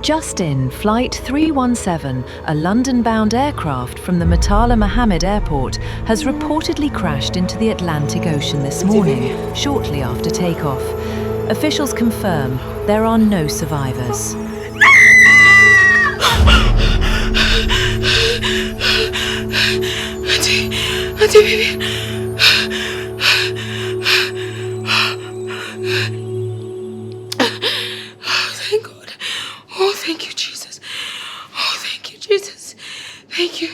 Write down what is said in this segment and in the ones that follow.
Just in, Flight 317, a London-bound aircraft from the Murtala Mohammed Airport, has reportedly crashed into the Atlantic Ocean this morning, shortly after takeoff. Officials confirm there are no survivors. Auntie baby. Oh, thank God. Oh, thank you, Jesus. Oh, thank you, Jesus. Thank you.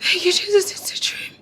Thank you, Jesus. It's a dream.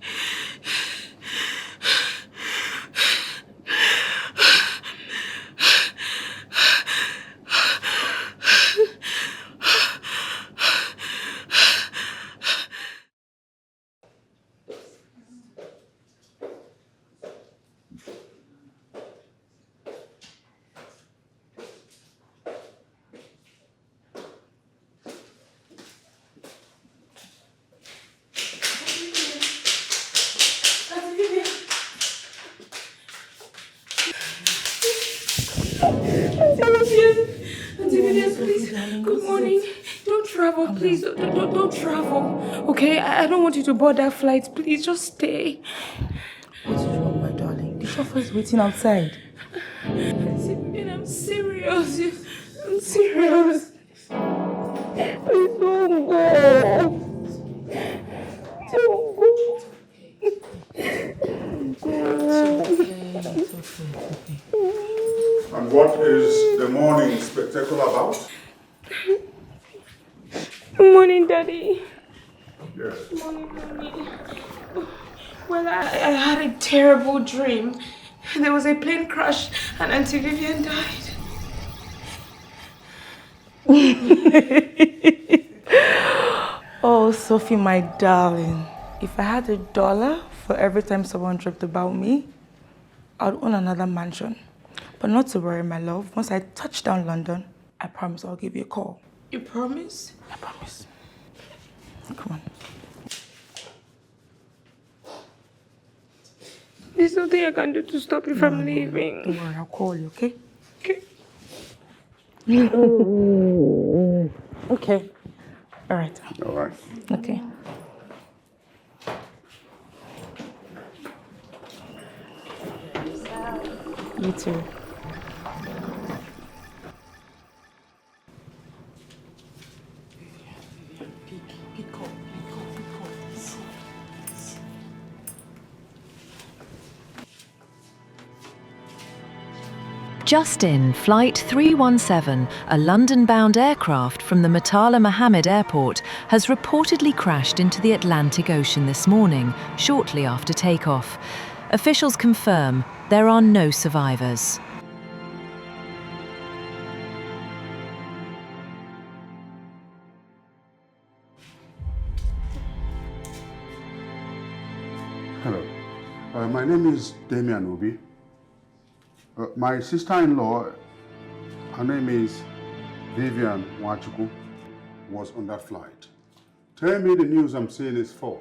Auntie Vivian, please. Good morning. Don't travel, please. Don't travel. Okay? I don't want you to board that flight. Please, just stay. What is wrong, my darling? The chauffeur is waiting outside. Auntie Vivian, I'm serious. I'm serious. Please don't go. Don't go. It's okay. And what is the morning spectacle about? Good morning, Daddy. Yes. Good morning, Mommy. Well, I had a terrible dream. There was a plane crash and Auntie Vivian died. Oh, Sophie, my darling. If I had $1 for every time someone dreamt about me, I'd own another mansion. But not to worry, my love. Once I touch down London, I promise I'll give you a call. You promise? I promise. Come on. There's nothing I can do to stop you from leaving. Don't worry, I'll call you, okay? Okay. Okay. All right. All right. Okay. You too. Just in, Flight 317, a London-bound aircraft from the Murtala Mohammed Airport, has reportedly crashed into the Atlantic Ocean this morning, shortly after takeoff. Officials confirm there are no survivors. Hello. My name is Damian Obi. My sister-in-law, her name is Vivian Wachuku, was on that flight. Tell me the news I'm saying is false.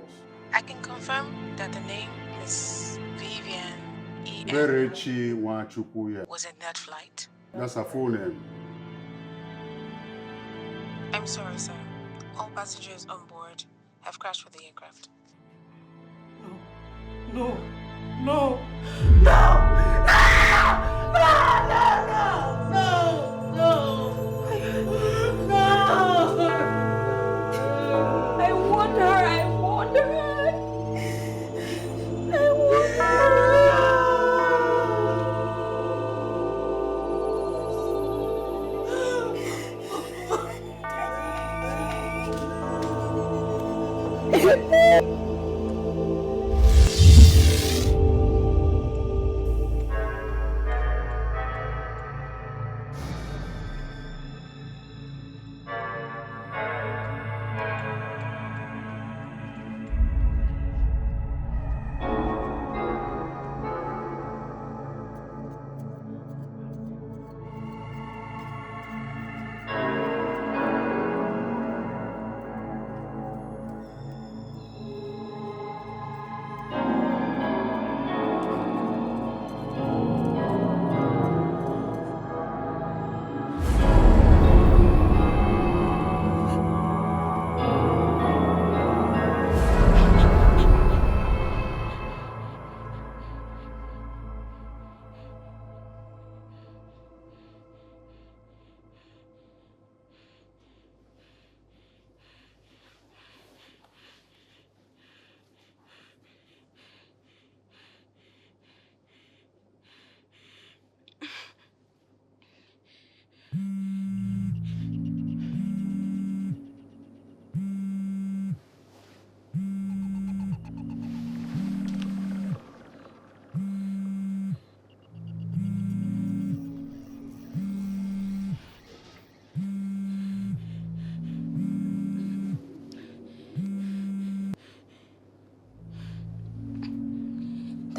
I can confirm that the name is Vivian E.M. Verechi Wachuku, yeah. was in that flight. That's her full name. I'm sorry, sir. All passengers on board have crashed with the aircraft. No. No. No. I want her. I want her. I want her.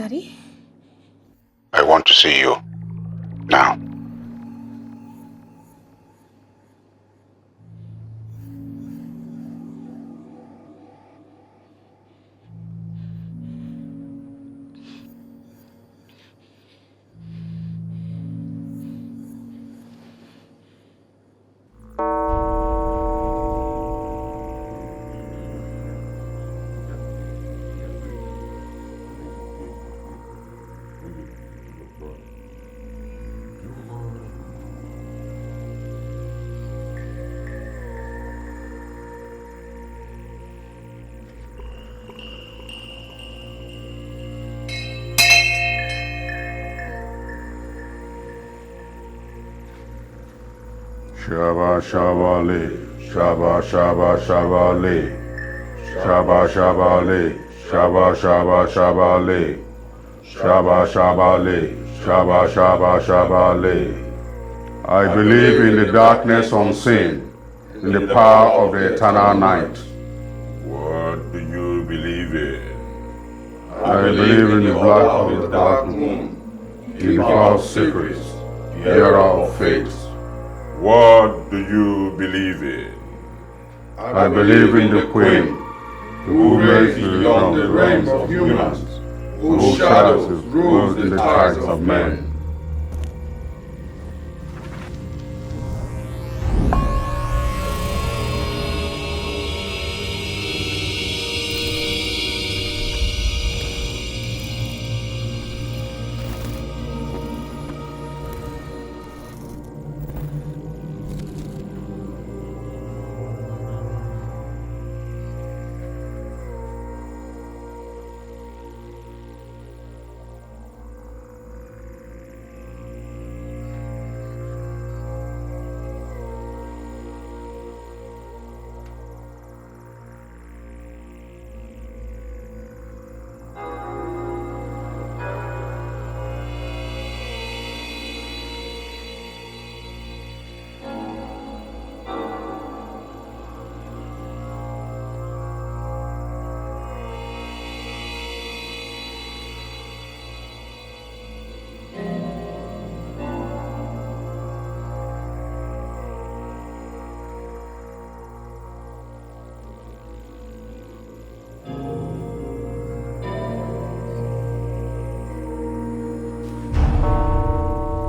Daddy? I want to see you. Now. Shaba Shaba Le, Shaba Shaba Shaba Le, Shaba Shaba Le, Shaba Shaba Shaba Le, Shaba Shaba Le, Shaba Shaba Shaba Le. I believe in the darkness unseen, in the power of the eternal night. What do you believe in? I believe in the black of the dark moon, in false secrets, the era of faith. What do you believe in? I believe in the Queen, who reigns beyond the realms of humans, whose shadows rules in the tides of men.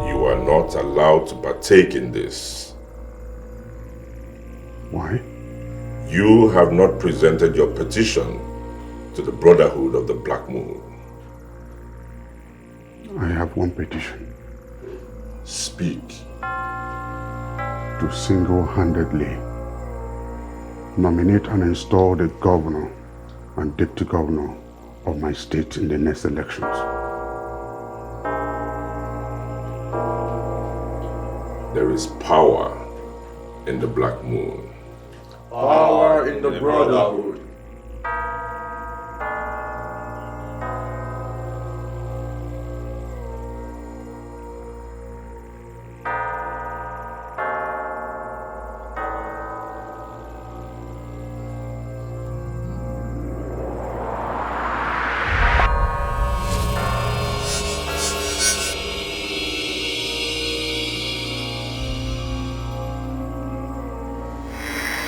You are not allowed to partake in this. Why? You have not presented your petition to the Brotherhood of the Black Moon. I have one petition. Speak. To single-handedly nominate and install the governor and deputy governor of my state in the next elections. There is power in the Black Moon. Power in the Brotherhood.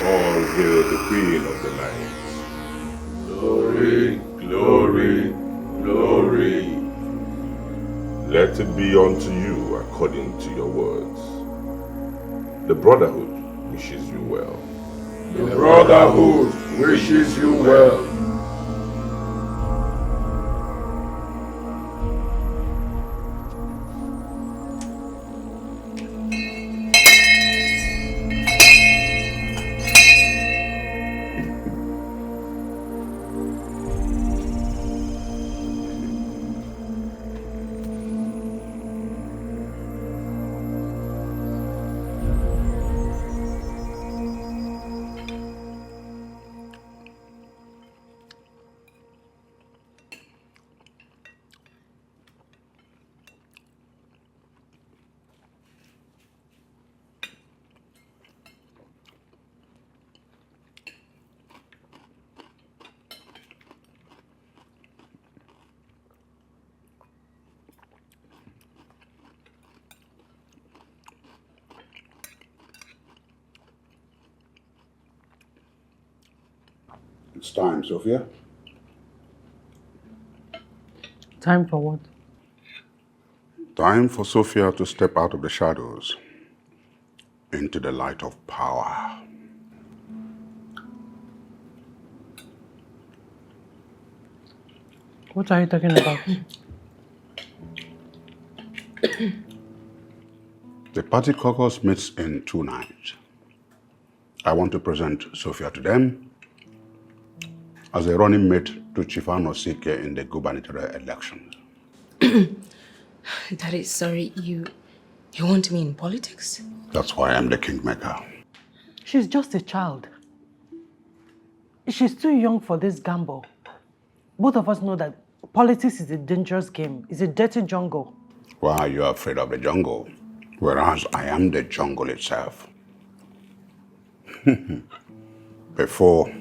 All hail the Queen of the Night. Glory, glory, glory. Let it be unto you according to your words. The Brotherhood wishes you well. The Brotherhood wishes you well. It's time, Sophia. Time for what? Time for Sophia to step out of the shadows into the light of power. What are you talking about? The party caucus meets in 2 nights. I want to present Sophia to them as a running mate to Chief Anosike in the gubernatorial elections. Daddy, sorry, you want me in politics? That's why I'm the kingmaker. She's just a child. She's too young for this gamble. Both of us know that politics is a dangerous game. It's a dirty jungle. Why are you afraid of the jungle? Whereas I am the jungle itself. Before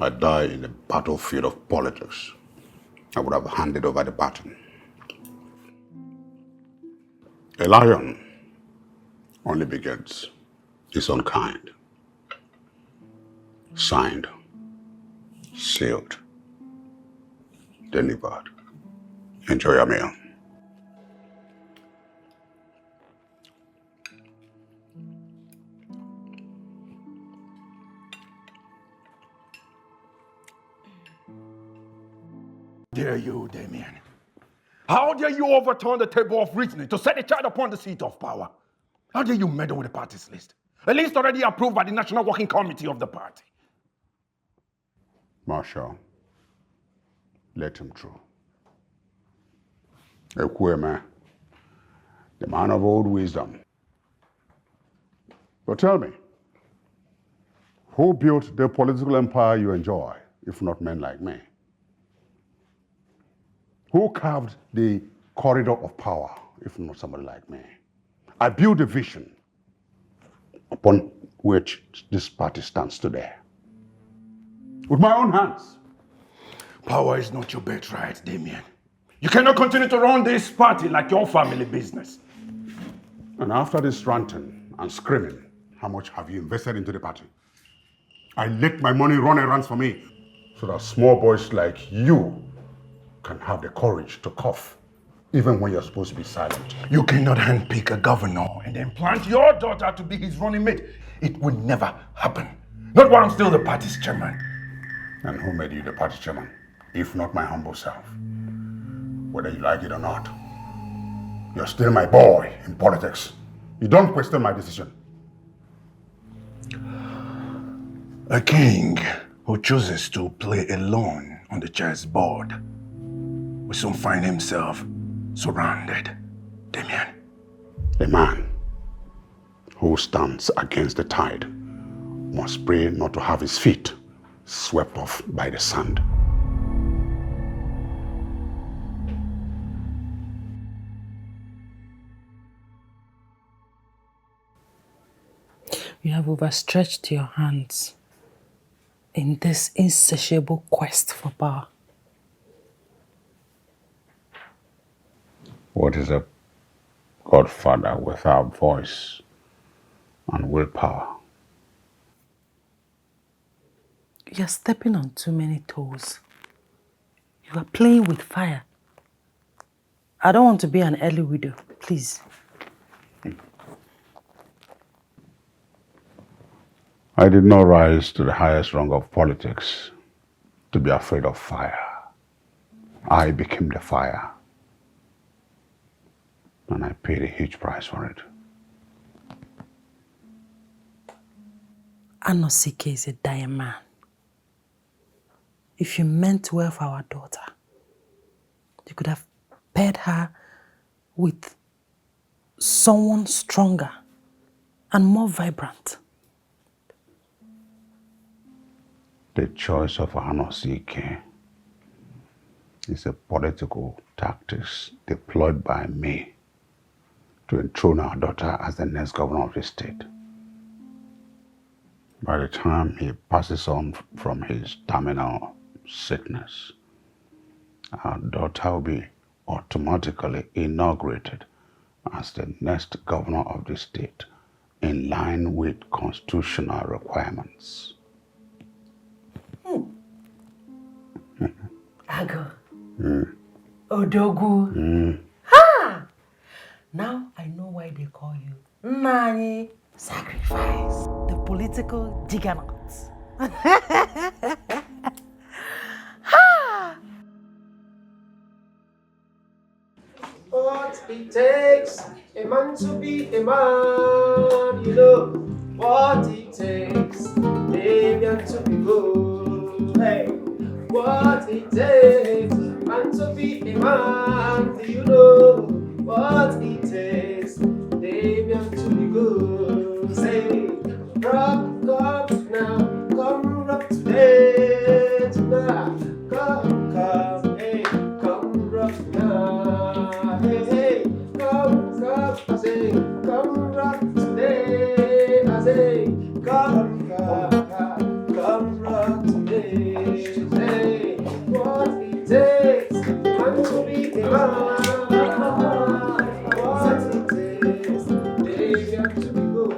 I die in the battlefield of politics, I would have handed over the baton. A lion only begets his own kind. Signed, sealed, delivered. Enjoy your meal. Dare you, Damien? How dare you overturn the table of reasoning to set a child upon the seat of power? How dare you meddle with the party's list? A list already approved by the National Working Committee of the party. Marshal, let him through. Ekweme, the man of old wisdom. But tell me, who built the political empire you enjoy, if not men like me? Who carved the corridor of power, if not somebody like me? I built a vision upon which this party stands today. With my own hands. Power is not your birthright, Damien. You cannot continue to run this party like your family business. And after this ranting and screaming, how much have you invested into the party? I let my money run errands for me so that small boys like you can have the courage to cough, even when you're supposed to be silent. You cannot handpick a governor and then plant your daughter to be his running mate. It will never happen. Not while I'm still the party's chairman. And who made you the party chairman, if not my humble self? Whether you like it or not, you're still my boy in politics. You don't question my decision. A king who chooses to play alone on the chessboard will soon find himself surrounded. Damien. A man who stands against the tide must pray not to have his feet swept off by the sand. You have overstretched your hands in this insatiable quest for power. What is a godfather without voice and willpower? You're stepping on too many toes. You are playing with fire. I don't want to be an early widow, please. I did not rise to the highest rung of politics to be afraid of fire. I became the fire. And I paid a huge price for it. Anosike is a dying man. If you meant well for our daughter, you could have paired her with someone stronger and more vibrant. The choice of Anosike is a political tactics deployed by me to enthrone our daughter as the next governor of the state. By the time he passes on from his terminal sickness, our daughter will be automatically inaugurated as the next governor of the state in line with constitutional requirements. Ago. Odogu. Ha! Now I know why they call you Nani Sacrifice, the political juggernaut. What it takes a man to be a man, you know. What it takes a man to be good. Hey, what it takes a man to be a man, do you know? What it takes a man to be good. Say, rock, come now, come rock today, tonight. Come, hey, come rock now. Hey, hey, come, I say, come rock today. I say, come rock today. Say, what it takes, man to be a man. What it takes, baby, to be good.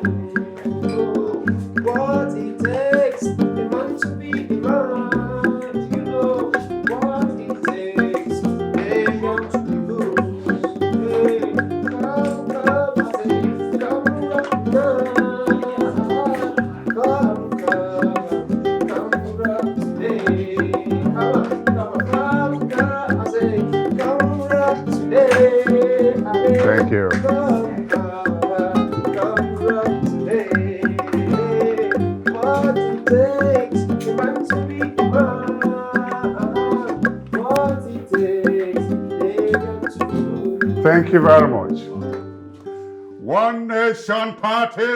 What it takes, a man to be a man. You know what it takes, baby, to be good. Hey, come, I say, come rock now. Come rock today. Come, I say, come rock today. Thank you. Come rock today. What it takes, a man to be a man. What it takes, a man to do. Thank you very much. One nation party.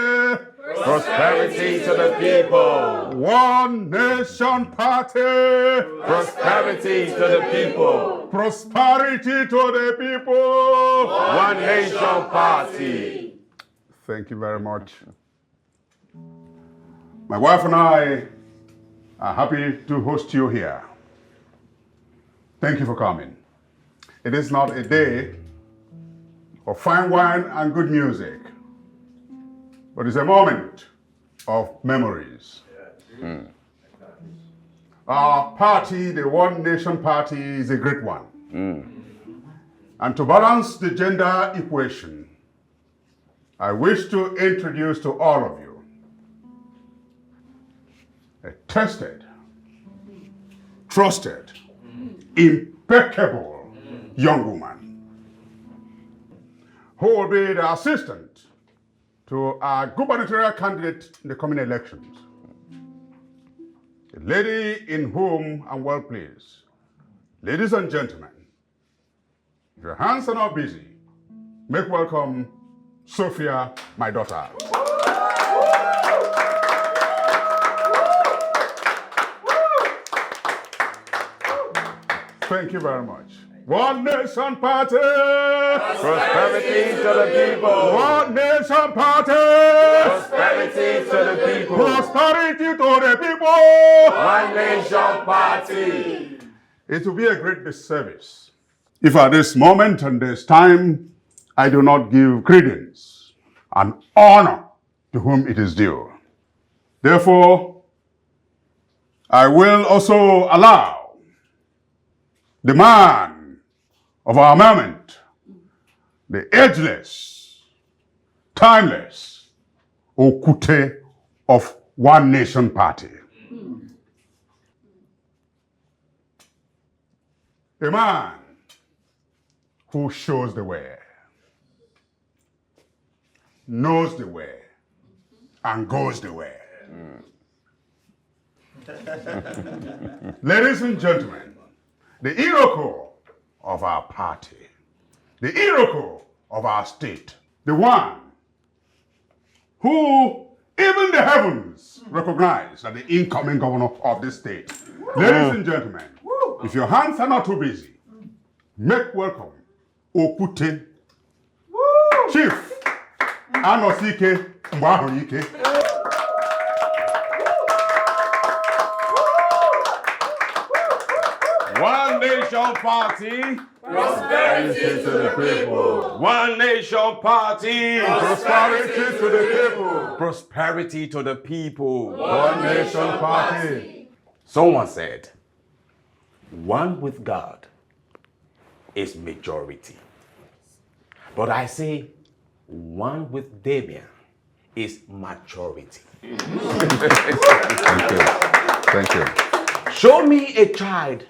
Prosperity to the people. One nation party. Prosperity to the people. Prosperity to the people. One nation party. Thank you very much. My wife and I are happy to host you here. Thank you for coming. It is not a day of fine wine and good music, but it's a moment of memories. Our party, the One Nation Party, is a great one. And to balance the gender equation, I wish to introduce to all of you a tested, trusted, impeccable young woman who will be the assistant to our gubernatorial candidate in the coming elections. A lady in whom I'm well pleased. Ladies and gentlemen, if your hands are not busy, make welcome Sophia, my daughter. Thank you very much. One nation party. Prosperity to the people. One nation party. Prosperity to the people. Prosperity to the people. One nation party. It will be a great disservice if at this moment and this time I do not give credence and honor to whom it is due. Therefore, I will also allow the man of our moment, the ageless, timeless Okute of One Nation Party. A man who shows the way, knows the way, and goes the way. Ladies and gentlemen, the Iroko of our party, the Iroko of our state, the one who even the heavens recognize as the incoming governor of this state. Ladies and gentlemen, if your hands are not too busy, make welcome Okute, Chief Anosike Mbah. One nation party. Prosperity to the people. One nation party. Prosperity to the people. Prosperity to the people. One nation party. Someone said, one with God is majority. But I say one with Damien is maturity. Thank you. Show me a child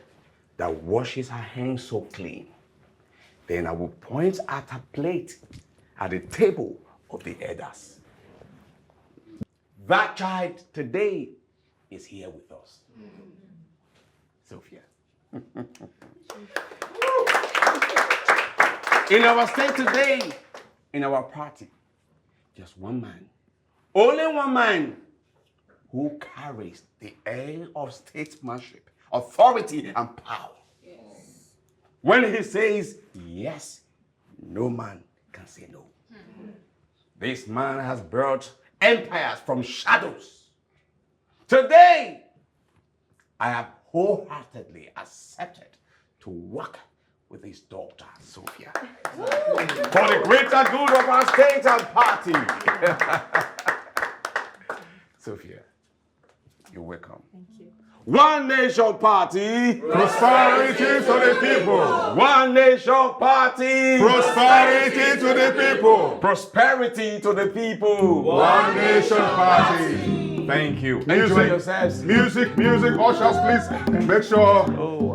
that washes her hands so clean. Then I will point at her plate at the table of the elders. That child today is here with us. Sophia. In our state today, in our party, just one man, only one man who carries the air of statesmanship, authority, and power. Yes. When he says yes, no man can say no. This man has built empires from shadows. Today, I have wholeheartedly accepted to work with his daughter, Sophia, for the greater good of our state and party. Sophia, you're welcome. Thank you. One nation party. Prosperity to the people. One nation party. Prosperity to the people. Prosperity to the people. One nation party. Thank you. Enjoy yourselves. Music, ushers, please make sure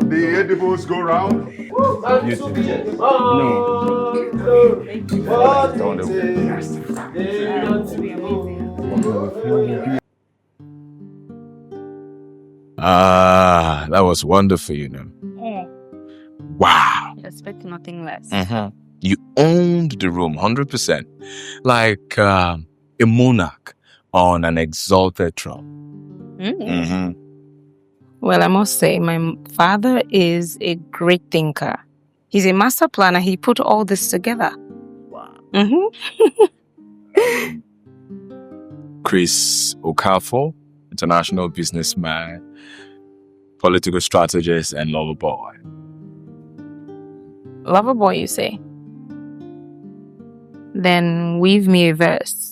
the edibles go round. That was wonderful, you know. Wow. I expect nothing less. You owned the room 100%, like a monarch on an exalted throne. Well, I must say, my father is a great thinker. He's a master planner. He put all this together. Wow. Mm-hmm. Chris Okafor, international businessman, political strategist, and lover boy. Lover boy, you say? Then weave me a verse.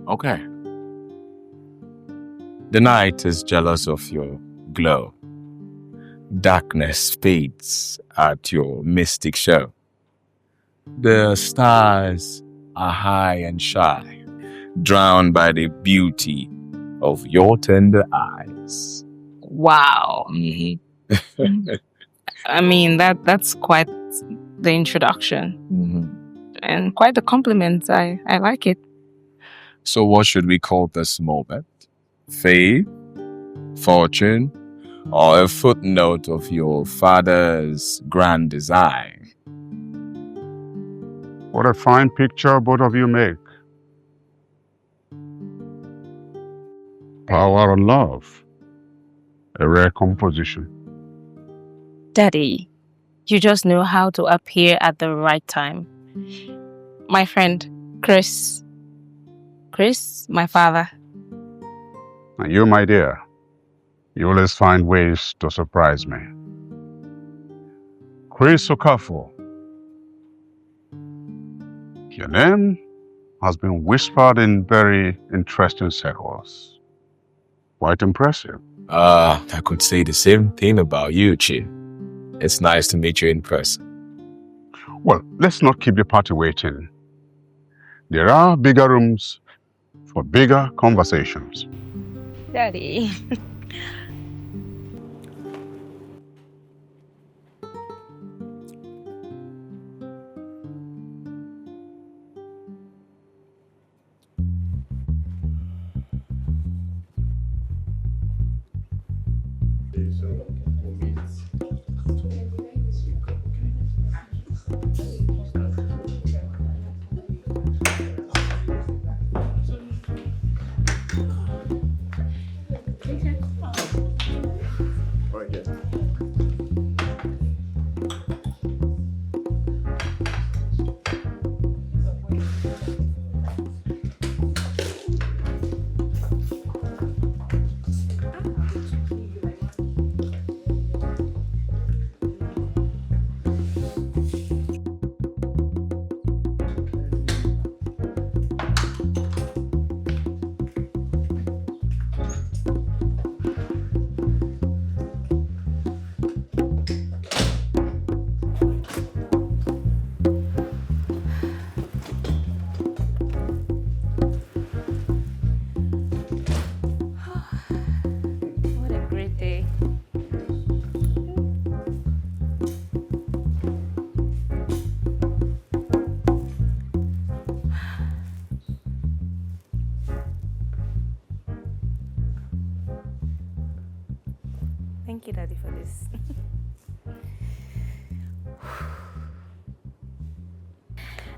Okay. The night is jealous of your glow. Darkness fades at your mystic show. The stars are high and shy, drowned by the beauty of your tender eyes. Wow. I mean, that's quite the introduction. And quite a compliment. I like it. So what should we call this moment? Fame, fortune, or a footnote of your father's grand design? What a fine picture both of you make. Power and love. A rare composition. Daddy, you just know how to appear at the right time. My friend, Chris, my father. And you, my dear, you always find ways to surprise me. Chris Okafor. Your name has been whispered in very interesting circles. Quite impressive. I could say the same thing about you, Chi. It's nice to meet you in person. Well, let's not keep the party waiting. There are bigger rooms for bigger conversations. Daddy.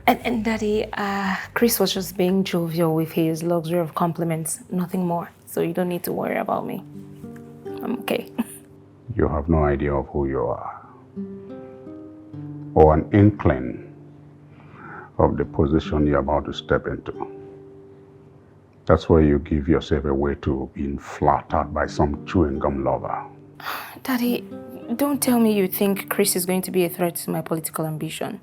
And Daddy, Chris was just being jovial with his luxury of compliments, nothing more. So you don't need to worry about me. I'm okay. You have no idea of who you are, or an inkling of the position you're about to step into. That's where you give yourself away to being flattered by some chewing gum lover. Daddy, don't tell me you think Chris is going to be a threat to my political ambition.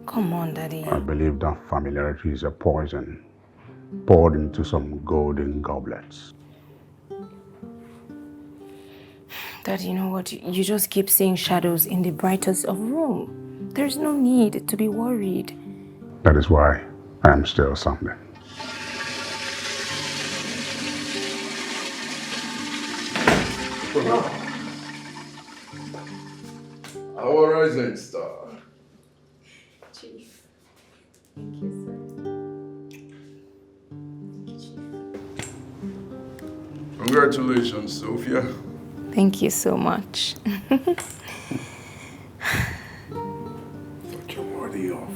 Come on, Daddy. I believe that familiarity is a poison poured into some golden goblets. Daddy, you know what? You just keep seeing shadows in the brightest of room. There's no need to be worried. That is why I am still something. Our rising star. Chief. Thank you, sir. Thank you, Chief. Congratulations, Sophia. Thank you so much. What you're worthy of.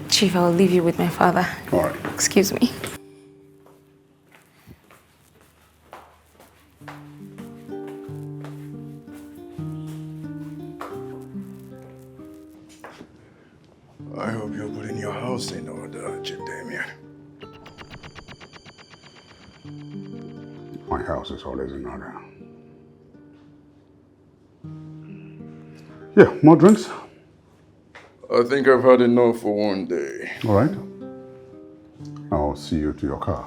Chief, I'll leave you with my father. All right. Excuse me. I hope you're putting your house in order, Chief Damien. My house is always in order. Yeah, more drinks? I think I've had enough for one day. All right. I'll see you to your car.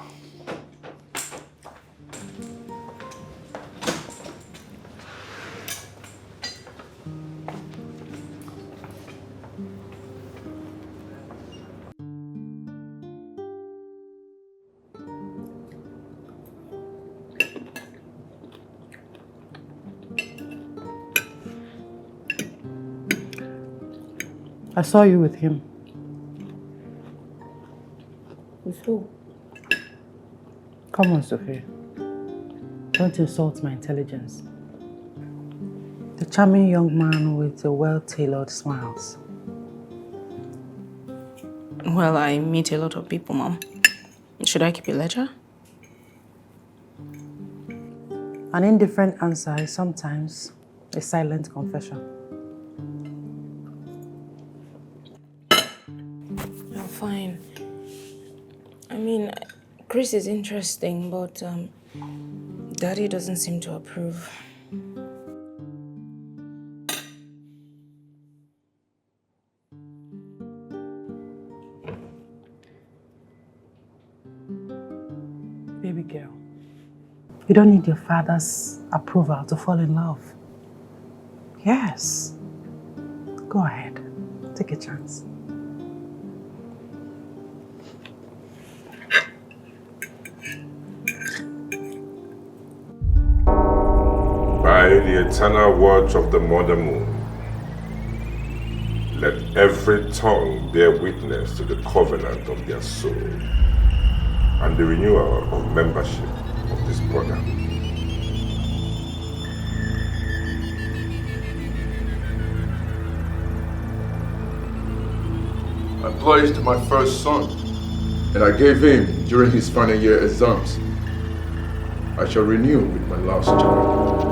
I saw you with him. With who? Come on, Sophie. Don't insult my intelligence. The charming young man with the well-tailored smiles. Well, I meet a lot of people, Mom. Should I keep a ledger? An indifferent answer is sometimes a silent confession. I'm fine. I mean, Chris is interesting, but Daddy doesn't seem to approve. Baby girl, you don't need your father's approval to fall in love. Yes. Go ahead. Take a chance. By the eternal words of the mother moon, let every tongue bear witness to the covenant of their soul and the renewal of membership of this brotherhood. I pledged my first son, and I gave him during his final year exams. I shall renew with my last child.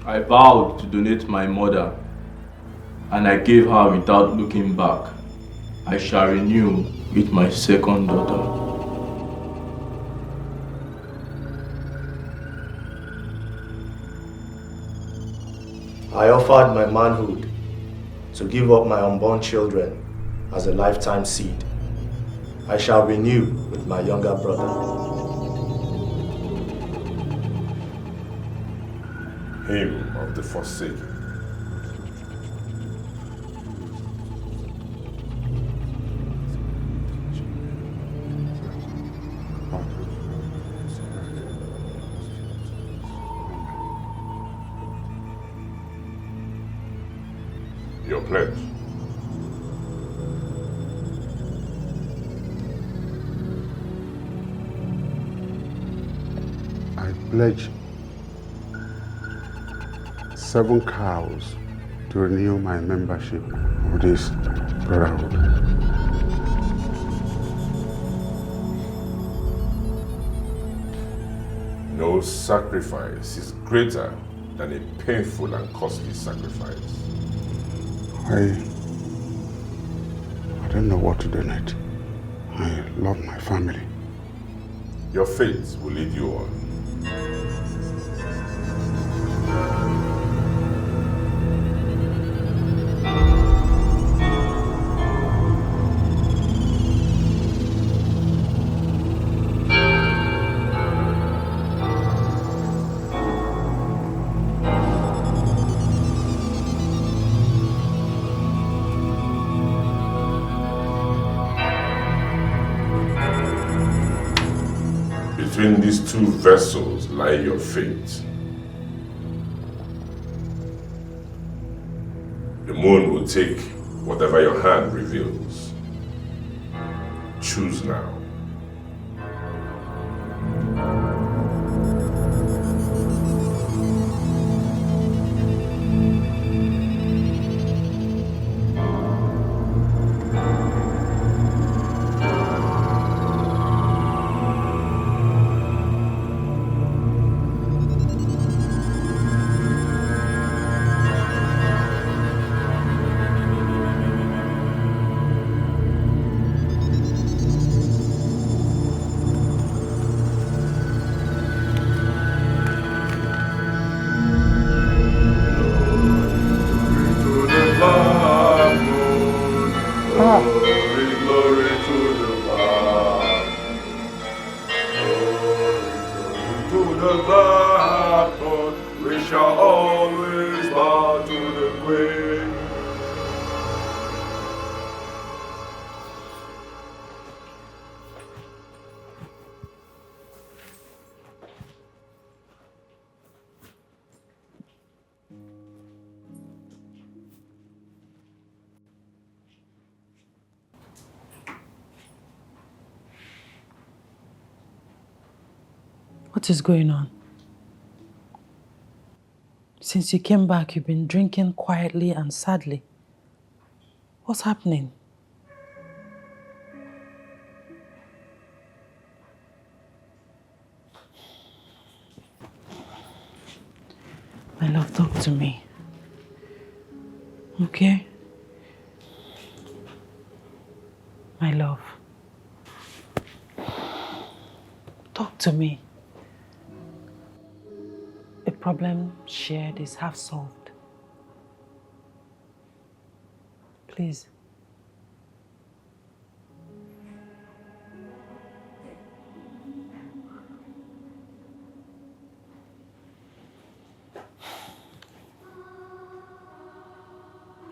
I vowed to donate my mother, and I gave her without looking back. I shall renew with my second daughter. I offered my manhood to give up my unborn children as a lifetime seed. I shall renew with my younger brother. Him of the forsaken. Your pledge. I pledge 7 cows to renew my membership of this brotherhood. No sacrifice is greater than a painful and costly sacrifice. I don't know what to do next. I love my family. Your fate will lead you on. Between these 2 vessels lie your fate. The moon will take whatever your hand reveals. Choose now. What is going on? Since you came back, you've been drinking quietly and sadly. What's happening? My love, talk to me. Okay? My love. Talk to me. A problem shared is half solved. Please.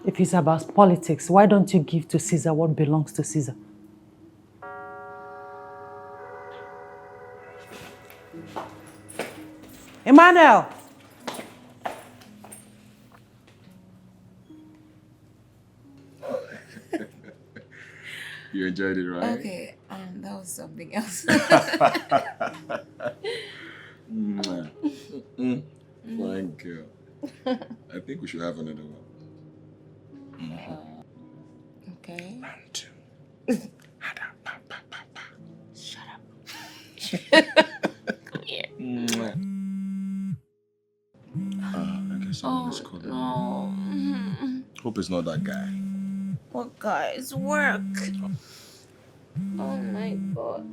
If it's about politics, why don't you give to Caesar what belongs to Caesar? Emmanuel! You enjoyed it, right? Okay, that was something else. Fine girl. I think we should have another one. Okay. 1, 2. Shut up. Come here. I guess someone is calling. No. Hope it's not that guy. What guys? Work. Oh my god.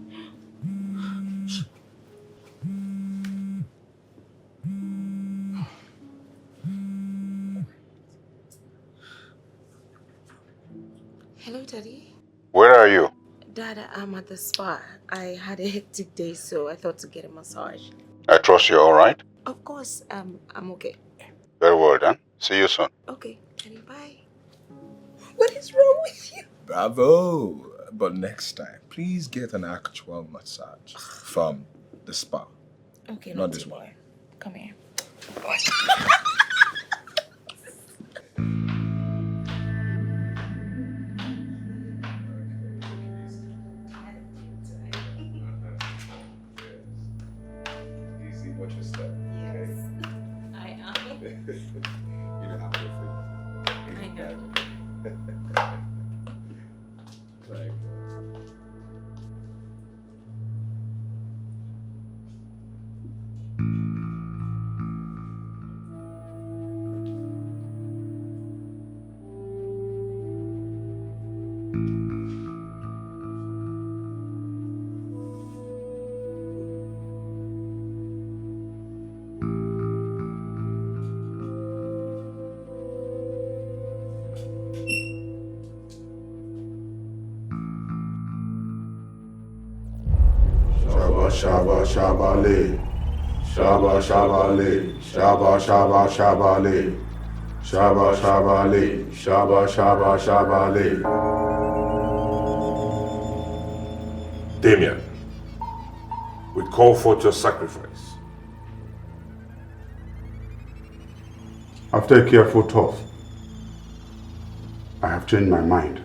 Hello, Daddy. Where are you? Dad, I'm at the spa. I had a hectic day, so I thought to get a massage. I trust you're all right. Of course, I'm okay. Very well then. See you soon. Okay, Daddy, bye. What is wrong with you? Bravo! But next time, please get an actual massage from the spa. Okay, not this one. Come here. Easy, watch your step. Yes, I am. You don't have to face. I know. Right. Shaba shaba le, shaba shaba le, shaba shaba shaba le, shaba shaba le, shaba shaba shaba le. Damien, we call forth your sacrifice. After a careful thought, I have changed my mind.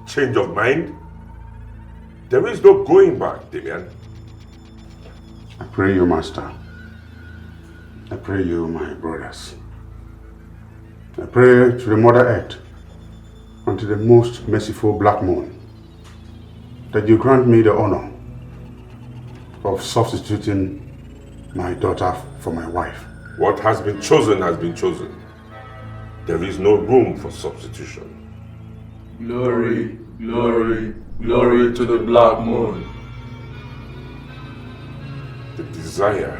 Change of mind? There is no going back, Damien. I pray you, Master. I pray you, my brothers. I pray to the Mother Earth and to the most merciful Black Moon that you grant me the honor of substituting my daughter for my wife. What has been chosen has been chosen. There is no room for substitution. Glory, glory, glory to the Black Moon. The desire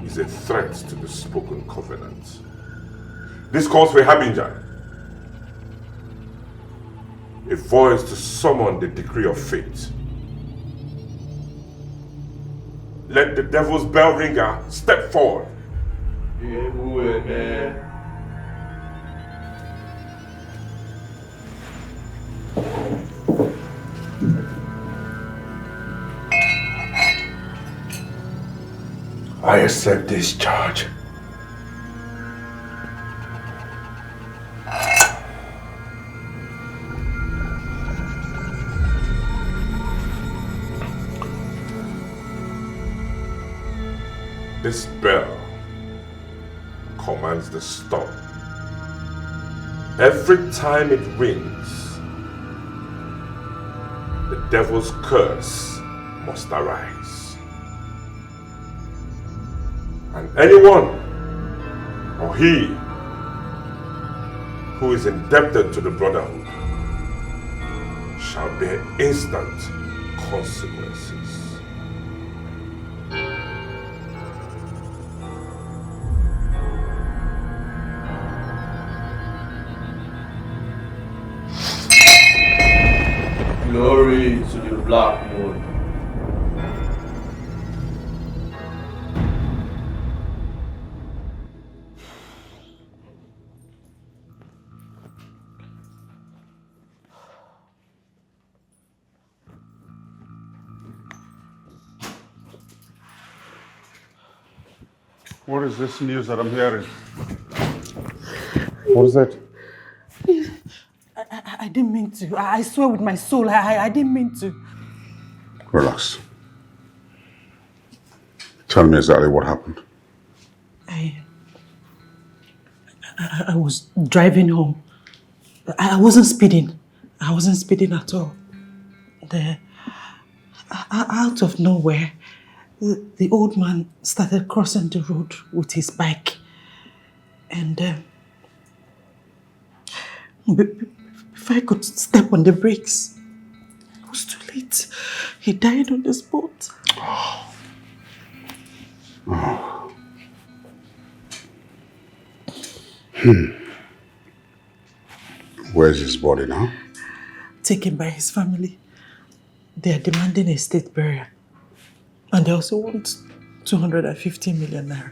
is a threat to the spoken covenant. This calls for Harbinger, a voice to summon the decree of fate. Let the devil's bell ringer step forward. I accept this charge. This bell commands the stop. Every time it rings, the devil's curse must arise. And anyone or he who is indebted to the Brotherhood shall bear instant consequences. Glory to the Black Moon. What is this news that I'm hearing? What is it? I didn't mean to. I swear with my soul, I didn't mean to. Relax. Tell me exactly what happened. I was driving home. I wasn't speeding. I wasn't speeding at all. Out of nowhere, the old man started crossing the road with his bike. And before I could step on the brakes, it was too late. He died on the spot. Oh. Where's his body now? Taken by his family. They are demanding a state burial. And they also want 250 million naira.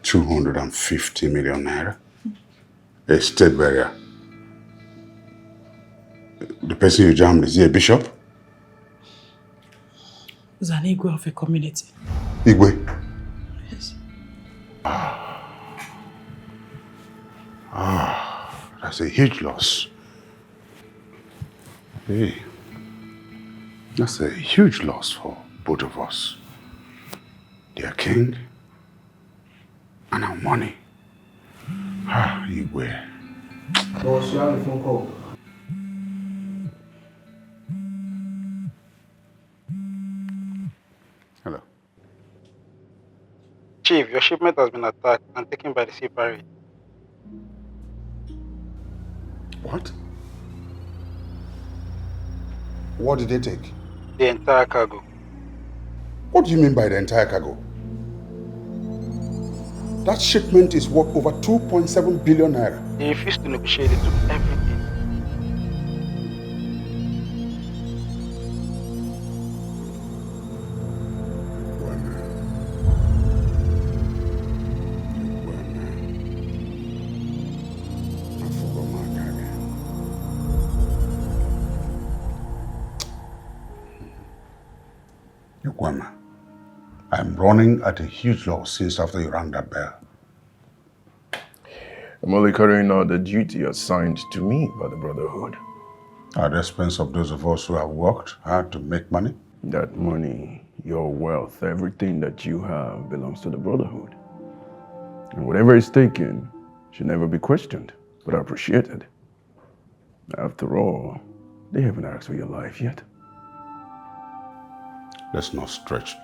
250 million naira? A state burial? The person you jammed, is he a bishop? He's an Igwe of a community. Igwe? Yes. That's a huge loss. Hey, that's a huge loss for both of us. Their king And our money. Ah, Igwe. Boss, you have a phone call. Hello. Chief, your shipment has been attacked and taken by the sea pirate. What? What did they take? The entire cargo. What do you mean by the entire cargo? That shipment is worth over 2.7 billion naira. They refused to negotiate it with everything. Yukwama, I'm running at a huge loss since after you rang that bell. I'm only carrying out the duty assigned to me by the Brotherhood. At the expense of those of us who have worked hard to make money? That money, your wealth, everything that you have belongs to the Brotherhood. And whatever is taken should never be questioned, but appreciated. After all, they haven't asked for your life yet. Let's not stretch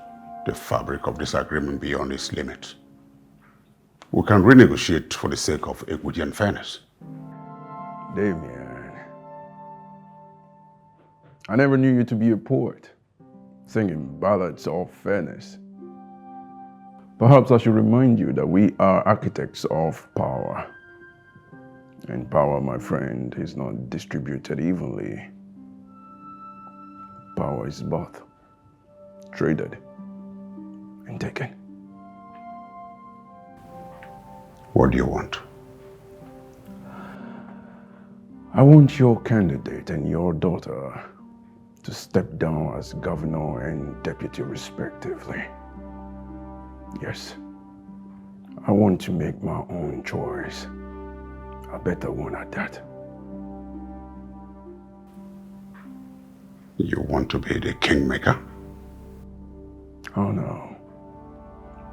the fabric of this agreement beyond its limits. We can renegotiate for the sake of equity and fairness. Damien, I never knew you to be a poet, singing ballads of fairness. Perhaps I should remind you that we are architects of power. And power, my friend, is not distributed evenly. Power is both traded and taken. What do you want? I want your candidate and your daughter to step down as governor and deputy respectively. Yes, I want to make my own choice. A better one at that. You want to be the kingmaker? Oh no.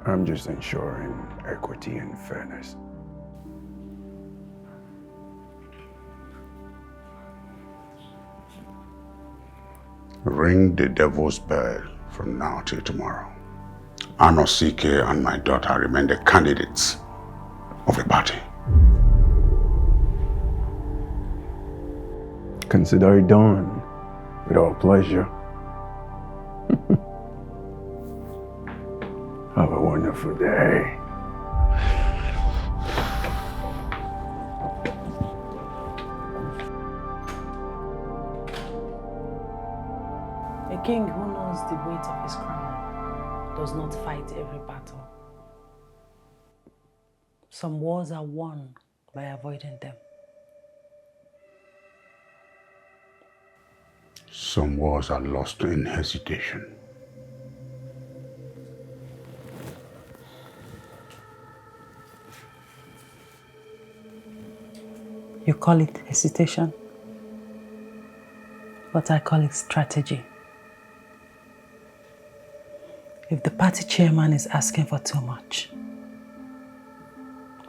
I'm just ensuring equity and fairness. Ring the devil's bell from now till tomorrow. Anosike and my daughter remain the candidates of the party. Consider it done with all pleasure. Have a wonderful day. A king who knows the weight of his crown does not fight every battle. Some wars are won by avoiding them. Some wars are lost in hesitation. You call it hesitation, but I call it strategy. If the party chairman is asking for too much,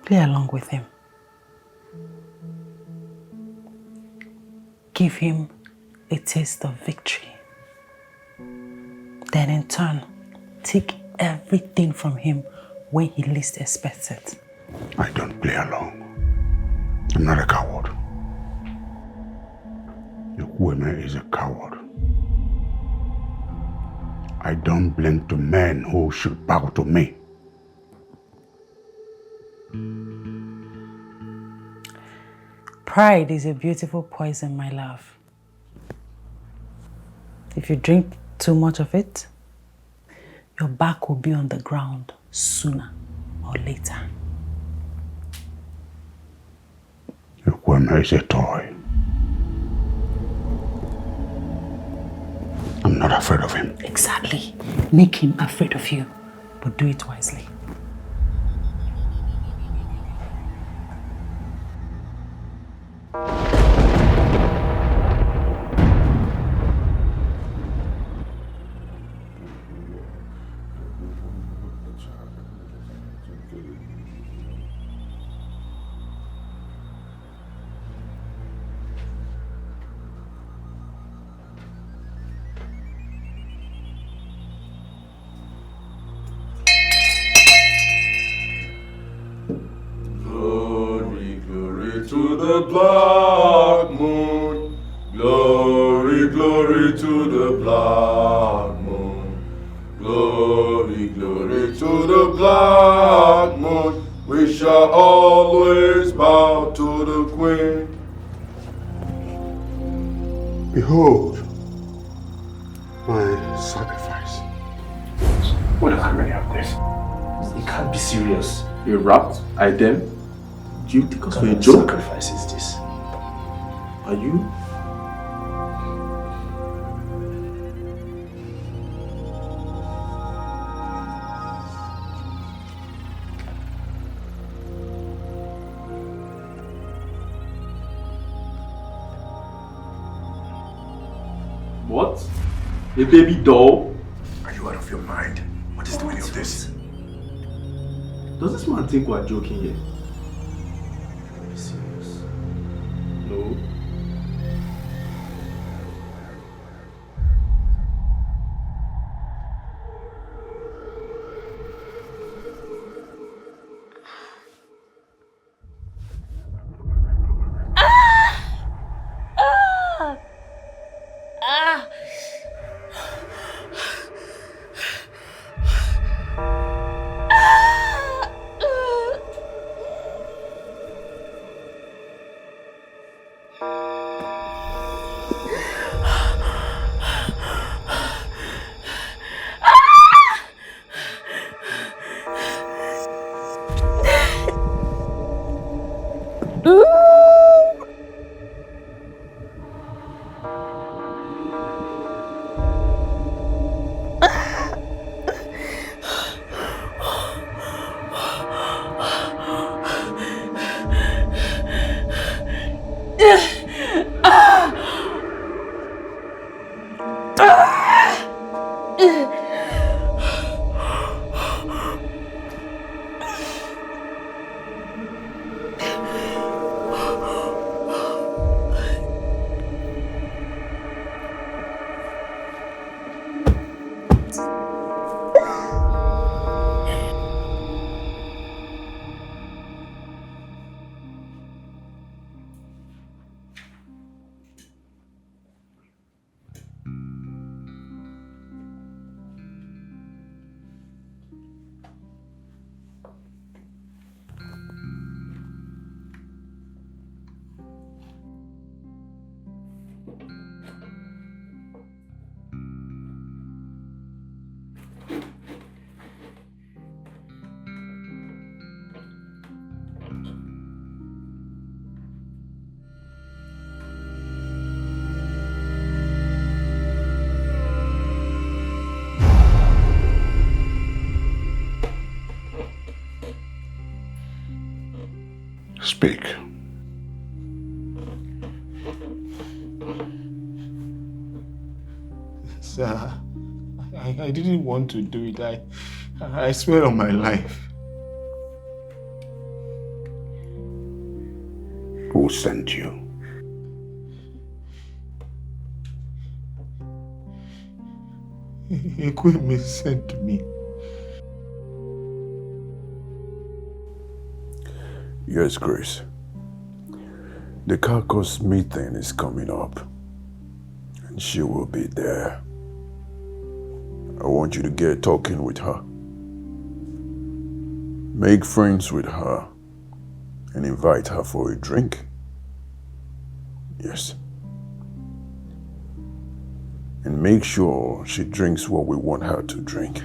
play along with him. Give him a taste of victory. Then in turn, take everything from him when he least expects it. I don't play along. I'm not a coward. Yukweme is a coward. I don't blink to men who should bow to me. Pride is a beautiful poison, my love. If you drink too much of it, your back will be on the ground sooner or later. Yukweme is a toy. I'm not afraid of him. Exactly. Make him afraid of you, but do it wisely. black moon. Glory, glory to the black moon. Glory, glory to the black moon. We shall always bow to the Queen. Behold, my sacrifice. What does it really have this? It can't be serious. You're wrapped, item. Do you take us for a joke? What sacrifice is this? Are you? What? A baby doll? Are you out of your mind? What is the meaning of this? Does this man think we're joking here? Are you serious? No. Speak. Sir, I didn't want to do it. I swear on my life. Who sent you? Equipment sent me. Yes, Grace. The caucus meeting is coming up, and she will be there. I want you to get talking with her. Make friends with her and invite her for a drink. Yes. And make sure she drinks what we want her to drink.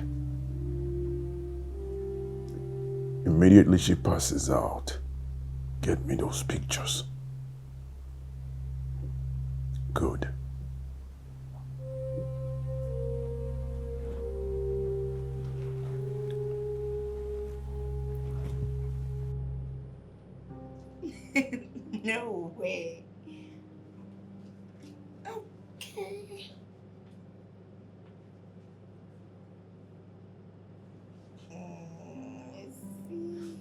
Immediately she passes out, get me those pictures. Good. No way. Okay. Let's see.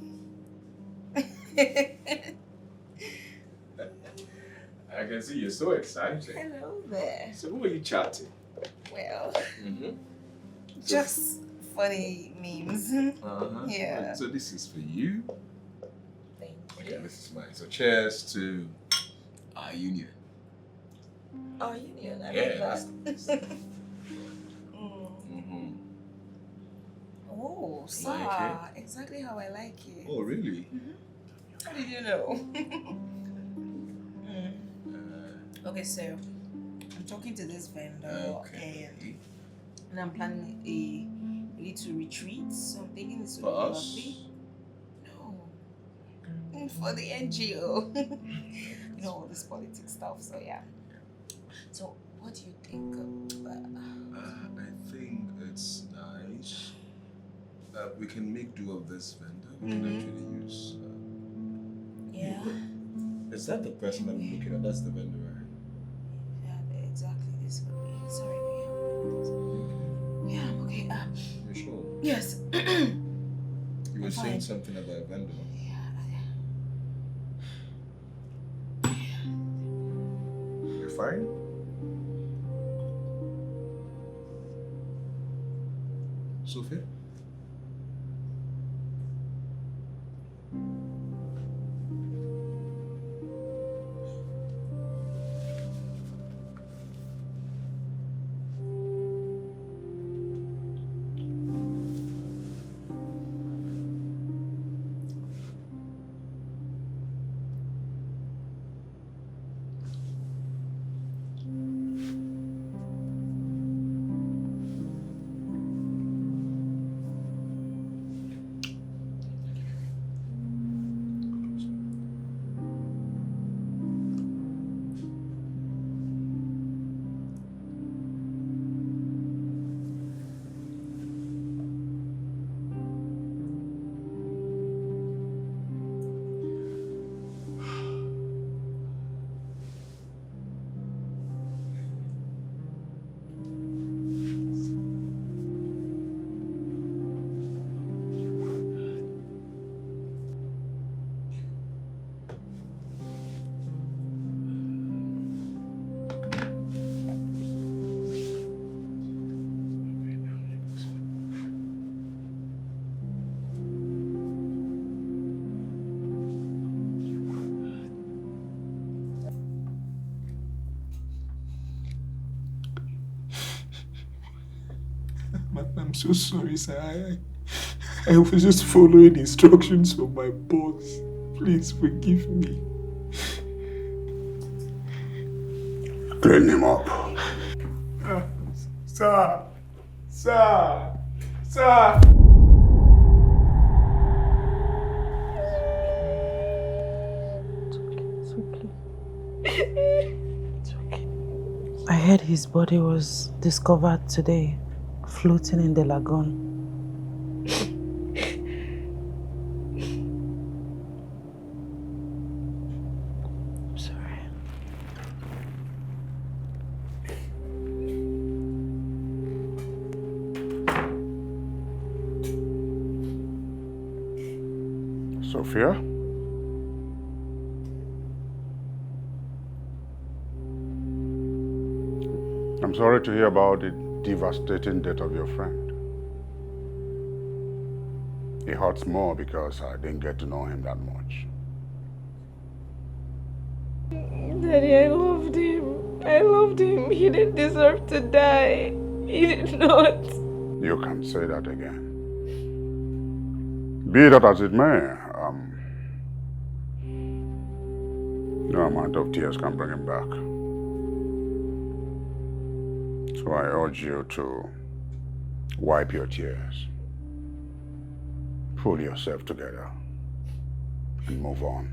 I can see you're so excited. Hello there. So who are you chatting? Well, just funny memes. Yeah. So this is for you. Thank you. Okay, this is mine. So cheers to Our union. Our union. I Yeah, love that's that. Oh, sir. Like Exactly how I like it. Oh, really? How did you know? Okay, so I'm talking to this vendor and I'm planning a little retreat. So I'm thinking this would be For us? lovely. No, for the NGO. You know, all this politics stuff. So yeah. So what do you think? I think it's nice. We can make do of this vendor. We can actually use. Yeah. Is that the person I'm looking at? That's the vendor, right? Yeah, exactly. This could be. Sorry, yeah. Okay. You sure? Yes. You were saying something about a vendor. You're fine? Sophia? I'm so sorry, sir. I was just following instructions from my boss. Please forgive me. Clean him up. Sir! Sir! Sir! I heard his body was discovered today, floating in the lagoon. Sorry. Sophia? I'm sorry to hear about the devastating death of your friend. It hurts more because I didn't get to know him that much. Daddy, I loved him. I loved him. He didn't deserve to die. He did not. You can't say that again. Be that as it may, no amount of tears can bring him back. So I urge you to wipe your tears, pull yourself together, and move on.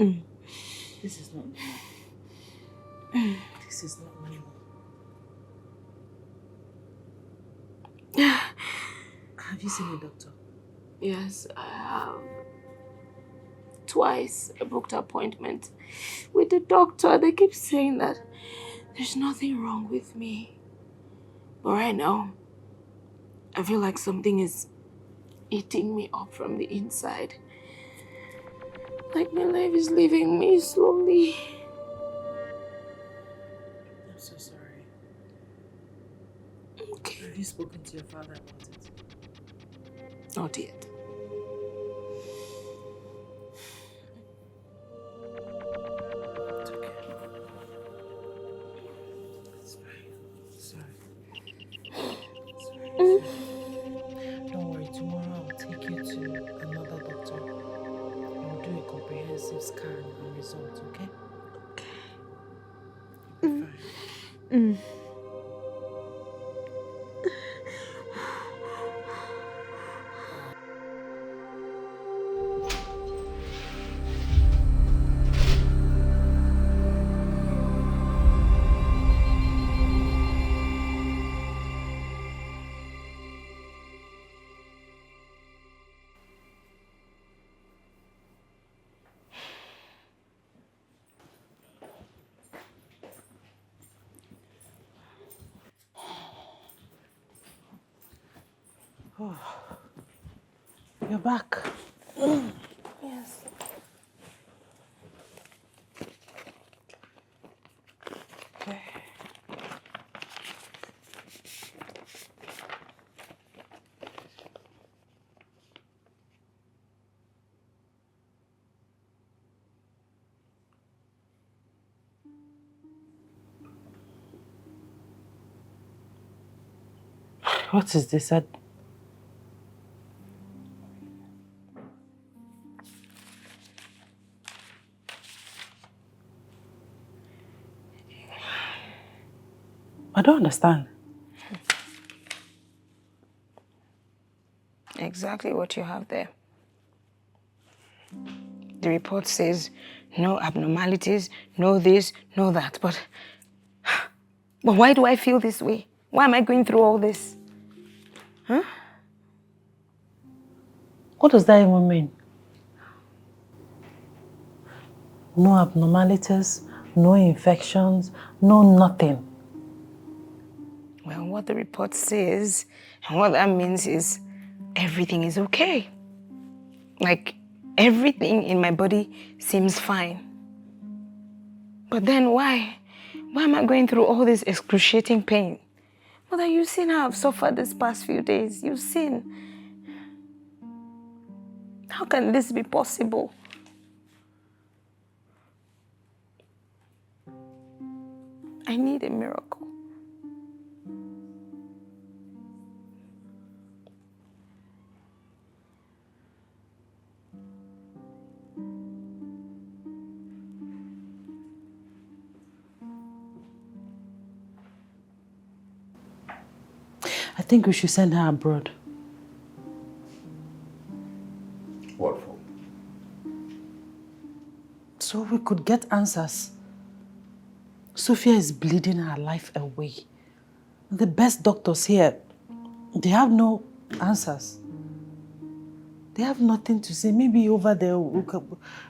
This is not normal. This is not normal. Have you seen a doctor? Yes, I have. Twice I booked an appointment with the doctor. They keep saying that there's nothing wrong with me. But right now, I feel like something is eating me up from the inside. Like my life is leaving me slowly. I'm so sorry. Okay. Have you spoken to your father about it? Not yet. It's okay. It's fine. Sorry. Don't worry, tomorrow I'll take you to another doctor. We'll do a comprehensive scan and results, okay? You'll be fine. Oh, you're back. Yes. Okay. What is this? I don't understand. Exactly what you have there. The report says no abnormalities, no this, no that. But why do I feel this way? Why am I going through all this? Huh? What does that even mean? No abnormalities, no infections, no nothing. Well, what the report says and what that means is everything is okay. Like, everything in my body seems fine. But then why? Why am I going through all this excruciating pain? Mother, you've seen how I've suffered these past few days. You've seen. How can this be possible? I need a miracle. I think we should send her abroad. What for? So we could get answers. Sophia is bleeding her life away. The best doctors here, they have no answers. They have nothing to say. Maybe over there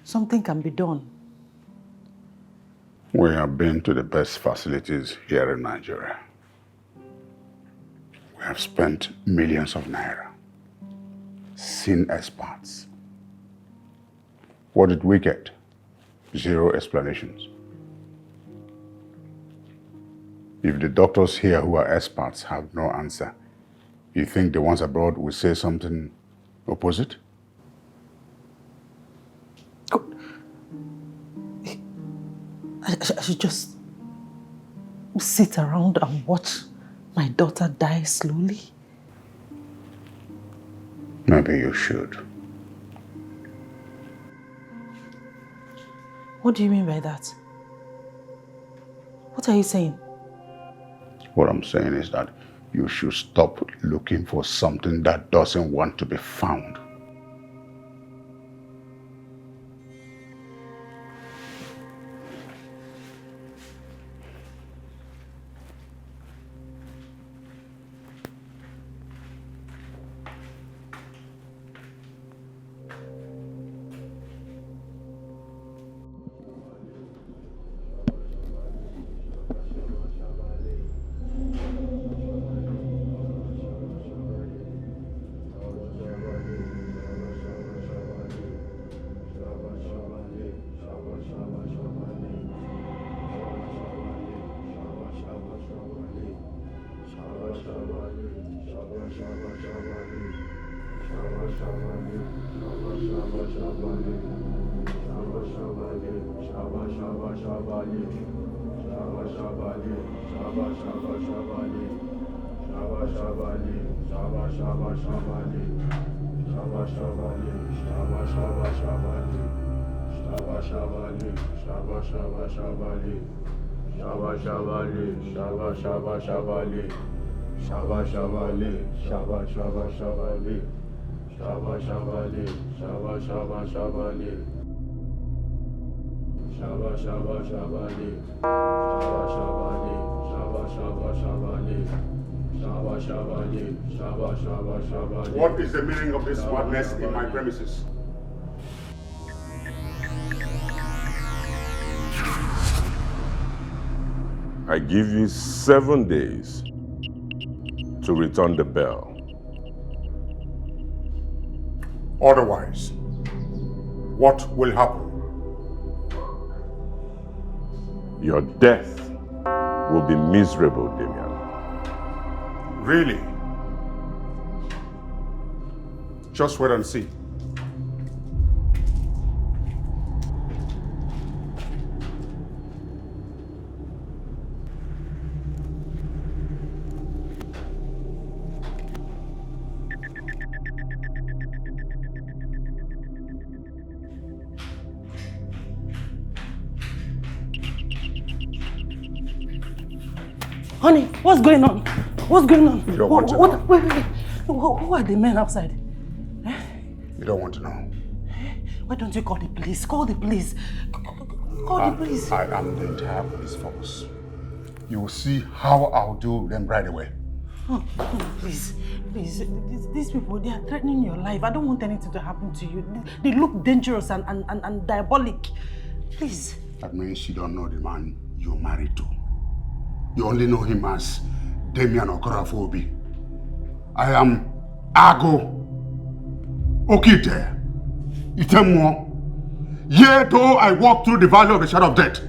something can be done. We have been to the best facilities here in Nigeria. We have spent millions of naira, seen experts. What did we get? Zero explanations. If the doctors here who are experts have no answer, you think the ones abroad will say something opposite? I should just sit around and watch my daughter die slowly. Maybe you should. What do you mean by that? What are you saying? What I'm saying is that you should stop looking for something that doesn't want to be found. What is the meaning of this madness in my premises? I give you 7 days to return the bell. Otherwise, what will happen? Your death will be miserable, Damian. Really? Just wait and see. Honey, what's going on? What's going on? You don't want to know. Wait. Who are the men outside? You don't want to know. Why don't you call the police? Call the police. Call the police. I am the entire police force. You will see how I'll do them right away. Oh, please. These people, they are threatening your life. I don't want anything to happen to you. They look dangerous and diabolic. Please. That means you don't know the man you're married to. You only know him as Damian Okorafobi. I am Ago Okite Itemo. Yea, though I walk through the valley of the shadow of death,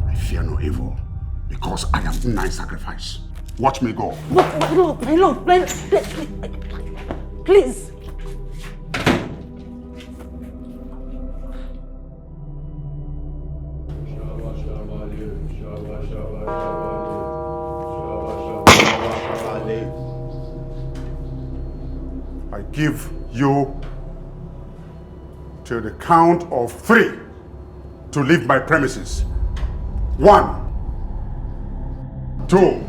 I fear no evil, because I am in my sacrifice. Watch me go. Look, please. I give you till the count of 3 to leave my premises. 1, 2.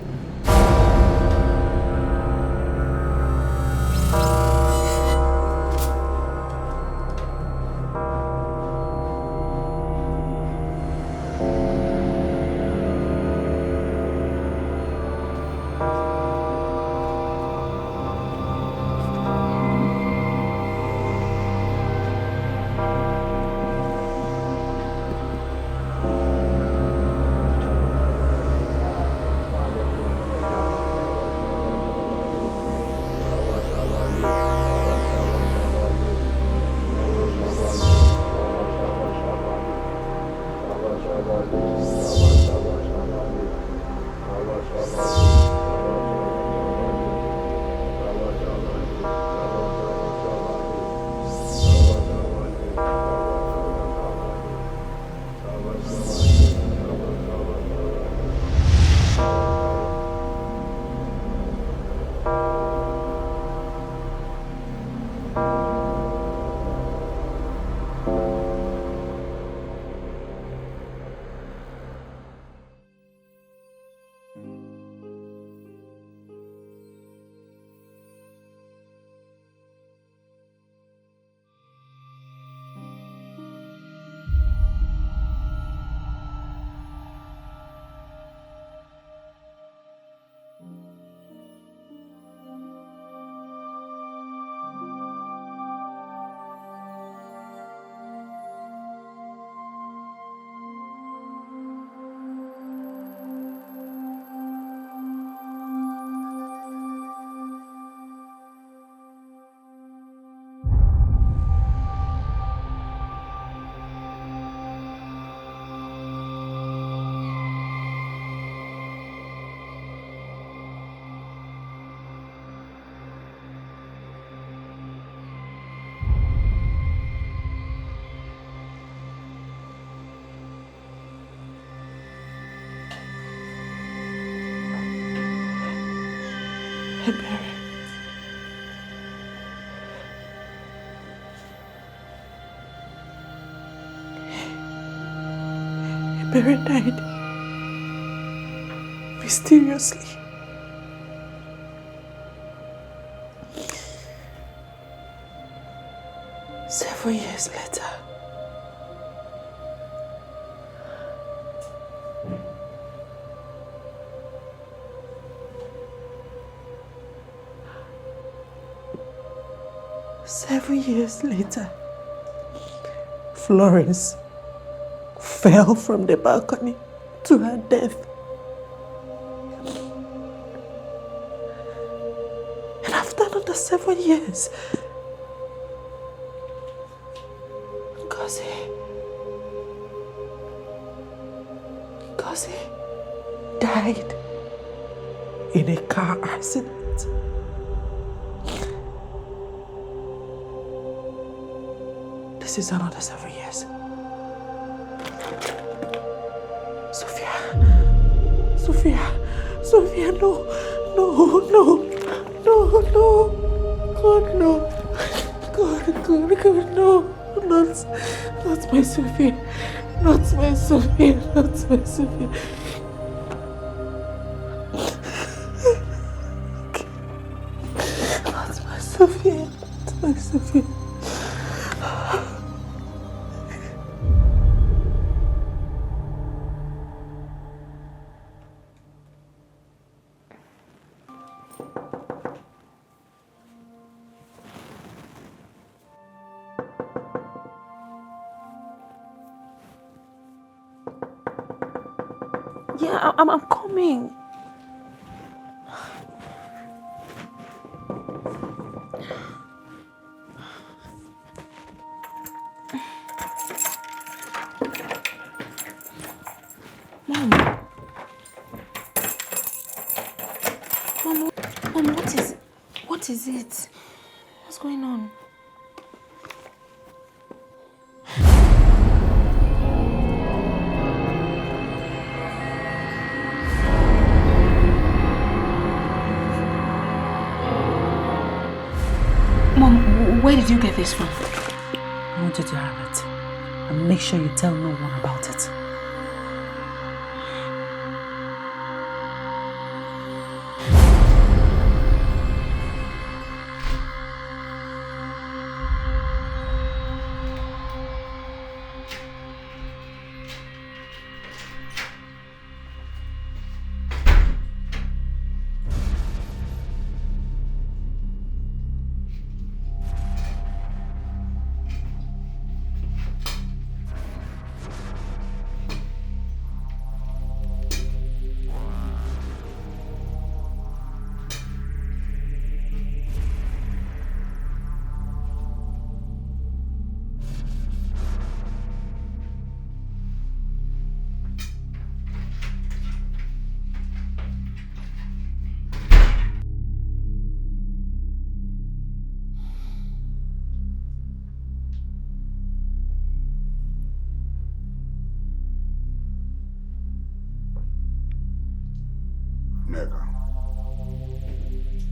Ebere. Ebere died mysteriously. Several years later. Several years later, Florence fell from the balcony to her death. And after another 7 years, Ngozi died in a car accident. This is another 7 years. Sophia, no. God, no. God, no. Not my Sophia. Not my Sophia. Not my Sophia. Yeah, I'm coming. Mom, what is it? What's going on? Mom, where did you get this from? I want you to have it. And make sure you tell no one about it.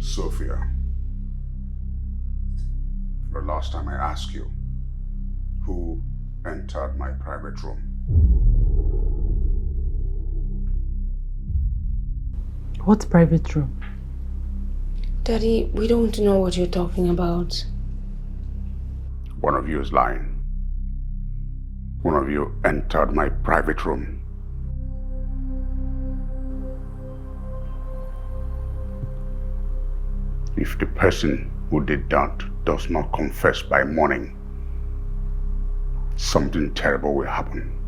Sophia, the last time I asked you, who entered my private room? What private room? Daddy, we don't know what you're talking about. One of you is lying. One of you entered my private room. If the person who did that does not confess by morning, something terrible will happen.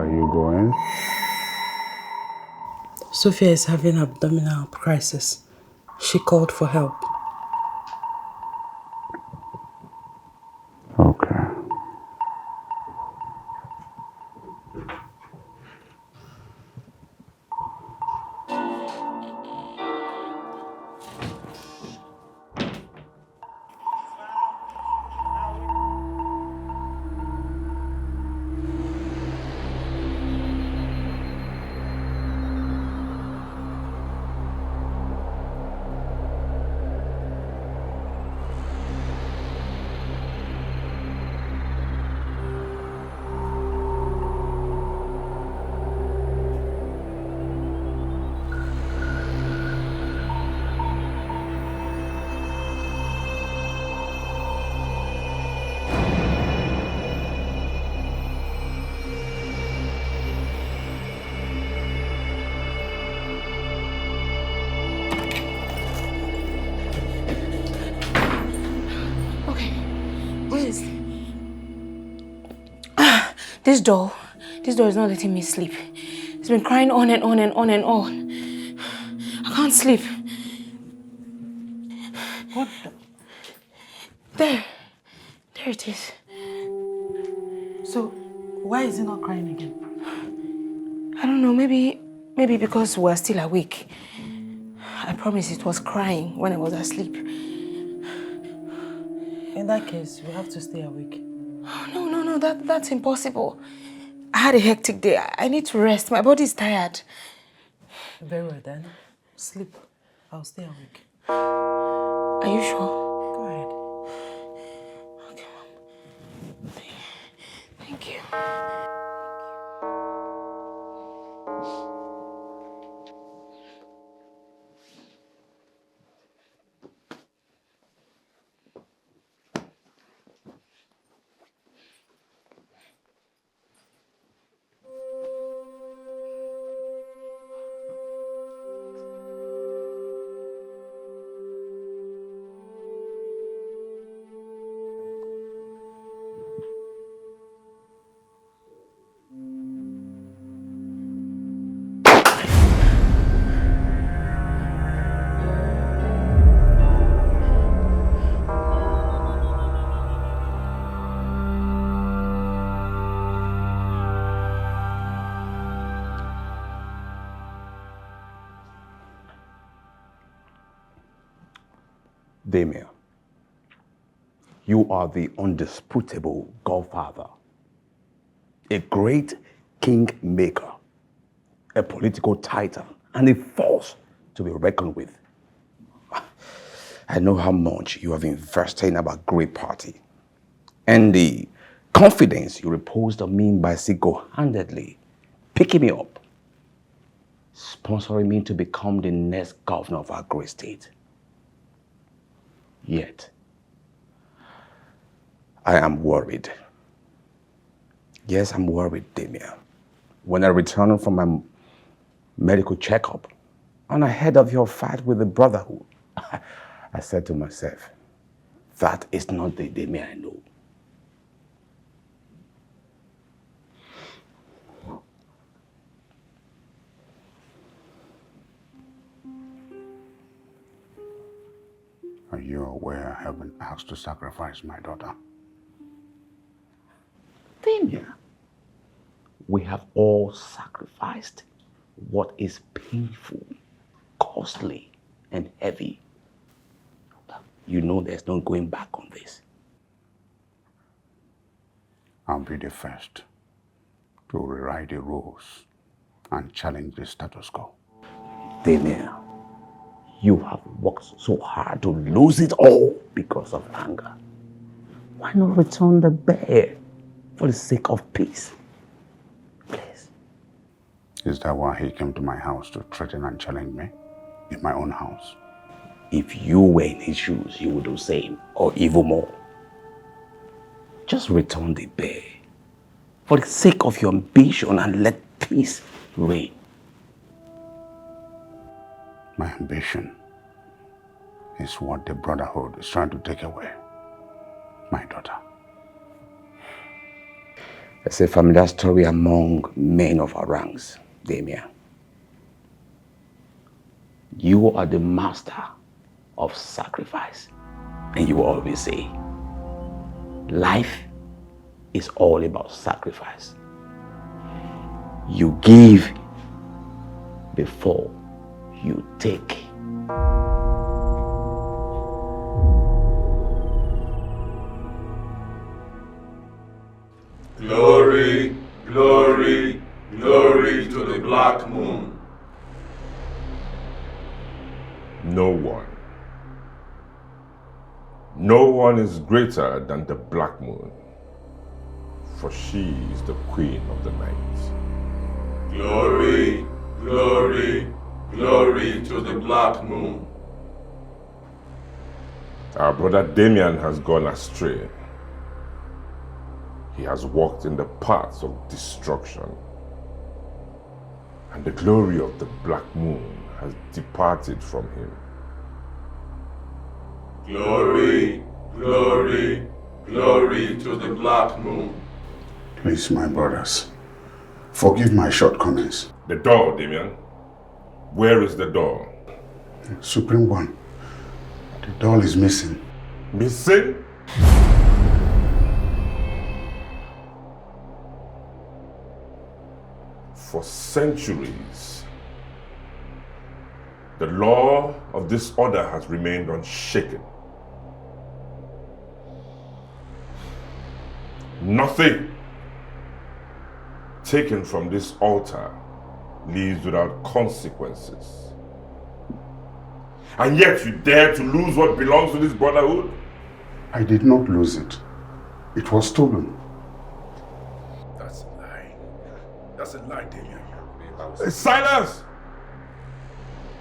are you going? Sophia is having abdominal crisis. She called for help. Okay. This door is not letting me sleep. It's been crying on and on and on and on. I can't sleep. What? There it is. So, why is it not crying again? I don't know, maybe because we're still awake. I promise it was crying when I was asleep. In that case, we have to stay awake. No, that's impossible. I had a hectic day. I need to rest. My body is tired. Very well then. Sleep. I'll stay awake. Are you sure? Go ahead. Okay, Mom. Thank you. Damien, you are the undisputable godfather, a great kingmaker, a political titan, and a force to be reckoned with. I know how much you have invested in our great party and the confidence you reposed on me by single-handedly picking me up, sponsoring me to become the next governor of our great state. Yet, I am worried. Yes, I'm worried, Damien. When I returned from my medical checkup and ahead of your fight with the Brotherhood, I said to myself, that is not the Damien I know. Are you aware I have been asked to sacrifice my daughter? Damien, we have all sacrificed what is painful, costly, and heavy. You know there's no going back on this. I'll be the first to rewrite the rules and challenge the status quo. Damien, you have worked so hard to lose it all because of anger. Why not return the bear for the sake of peace? Please. Is that why he came to my house to threaten and challenge me? In my own house? If you were in his shoes, you would do the same, or even more. Just return the bear for the sake of your ambition and let peace reign. My ambition is what the Brotherhood is trying to take away. My daughter. It's a familiar story among men of our ranks, Damien. You are the master of sacrifice. And you always say, life is all about sacrifice. You give before you take. Glory, glory, glory to the black moon. No one is greater than the black moon, for she is the queen of the night. Glory, glory, glory to the black moon. Our brother Damien has gone astray. He has walked in the paths of destruction, and the glory of the black moon has departed from him. Glory, glory, glory to the black moon. Please, my brothers, forgive my shortcomings. The door, Damien. Where is the door? Supreme One, the door is missing. Missing? For centuries, the law of this order has remained unshaken. Nothing taken from this altar leaves without consequences. And yet you dare to lose what belongs to this brotherhood? I did not lose it. It was stolen. That's a lie. That's a lie, Damien. Silence!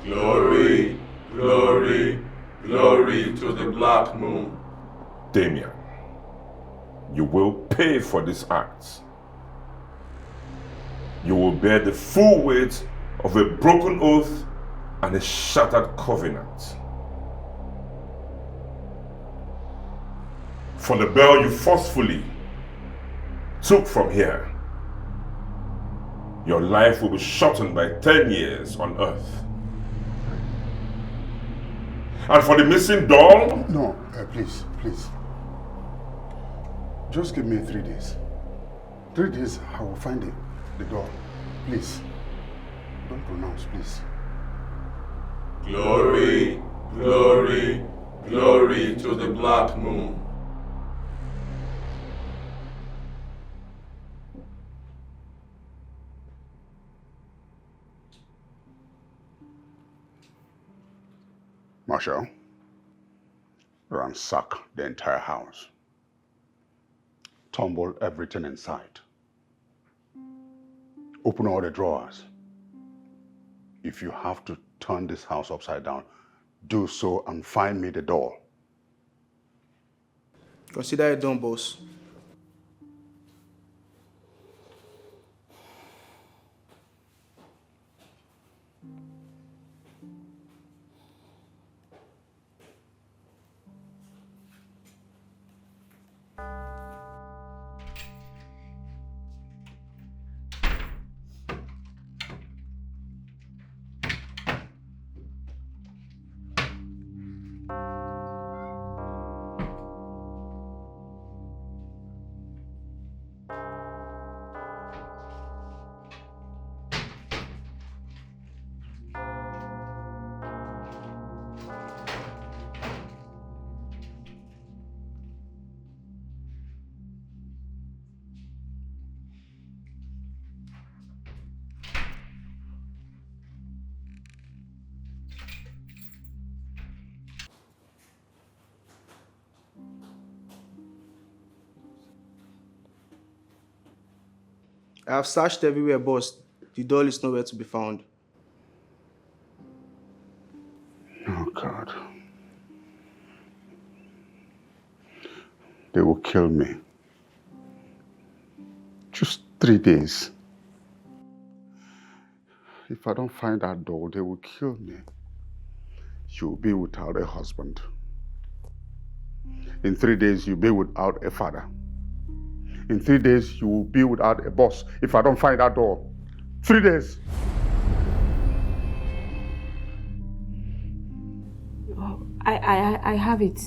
Glory, glory, glory to the black moon. Damien, you will pay for this act. You will bear the full weight of a broken oath and a shattered covenant. For the bell you forcefully took from here, your life will be shortened by 10 years on earth. And for the missing doll? No, please. Just give me 3 days. 3 days, I will find the doll. Please. Don't pronounce, please. Glory, glory, glory to the black moon. Marshal, ransack the entire house. Tumble everything inside. Open all the drawers. If you have to turn this house upside down, do so and find me the doll. Consider it done, boss. I have searched everywhere, boss. The doll is nowhere to be found. Oh, God. They will kill me. Just 3 days. If I don't find that doll, they will kill me. You'll be without a husband. In 3 days, you'll be without a father. In 3 days, you will be without a boss if I don't find that door. 3 days. Oh, I have it.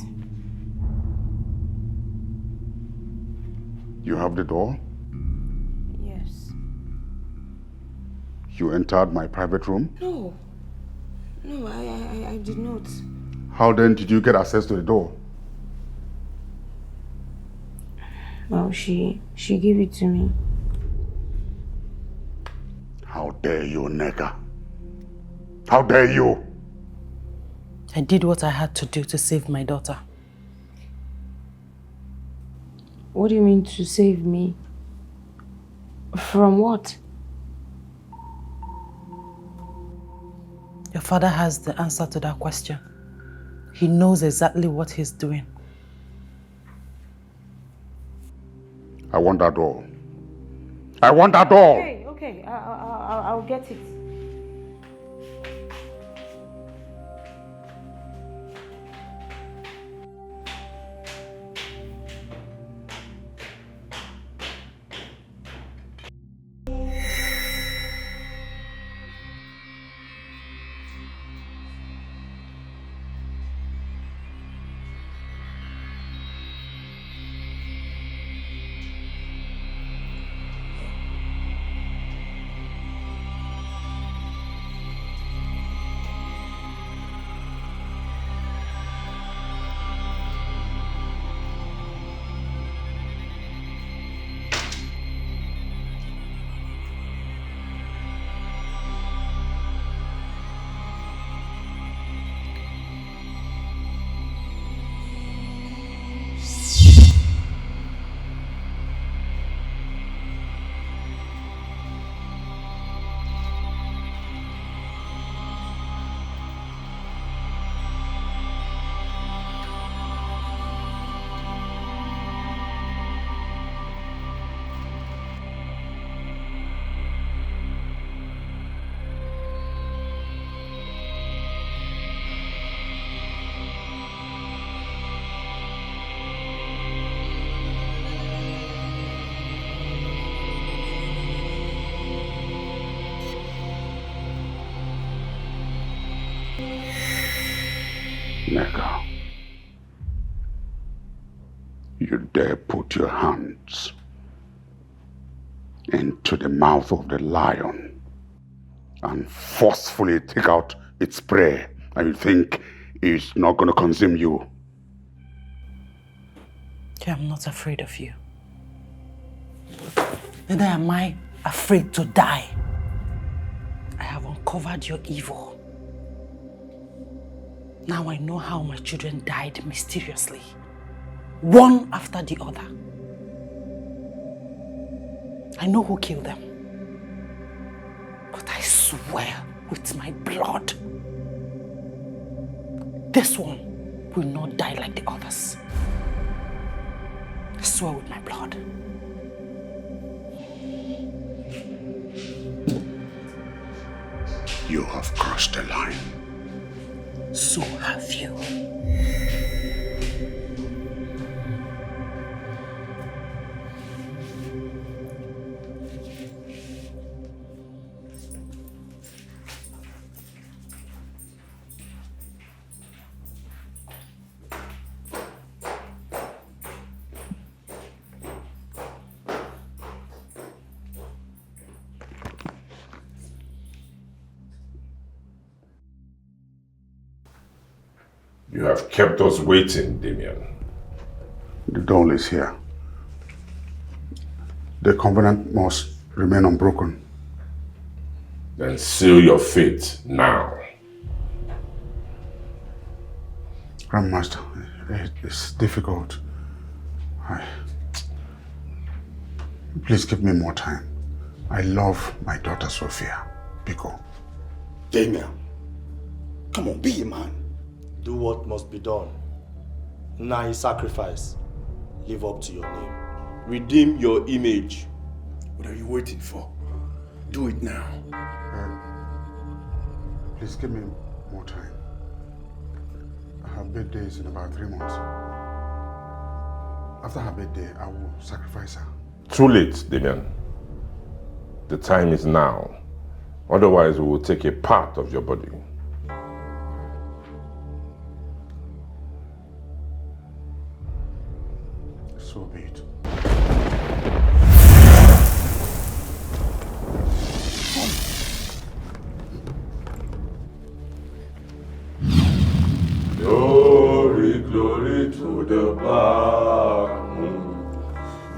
You have the door? Yes. You entered my private room? No. No, I did not. How then did you get access to the door? Well, she gave it to me. How dare you, nigger? How dare you? I did what I had to do to save my daughter. What do you mean to save me? From what? Your father has the answer to that question. He knows exactly what he's doing. I want that door. I want that door! Okay, I'll get it. Nigger, you dare put your hands into the mouth of the lion and forcefully take out its prey, and you think it's not going to consume you? I'm not afraid of you. Neither am I afraid to die. I have uncovered your evil. Now I know how my children died mysteriously, one after the other. I know who killed them. But I swear with my blood, this one will not die like the others. I swear with my blood. You have crossed the line. So have you. You have kept us waiting, Damien. The door is here. The covenant must remain unbroken. Then seal your fate now. Grandmaster, it's difficult. Please give me more time. I love my daughter Sophia. Biko. Damien, come on, be a man. Do what must be done. Now sacrifice. Live up to your name. Redeem your image. What are you waiting for? Do it now. Please give me more time. Her birthday is in about 3 months. After her birthday, I will sacrifice her. Too late, Damian. The time is now. Otherwise, we will take a part of your body. So be it. Glory, glory to the black moon.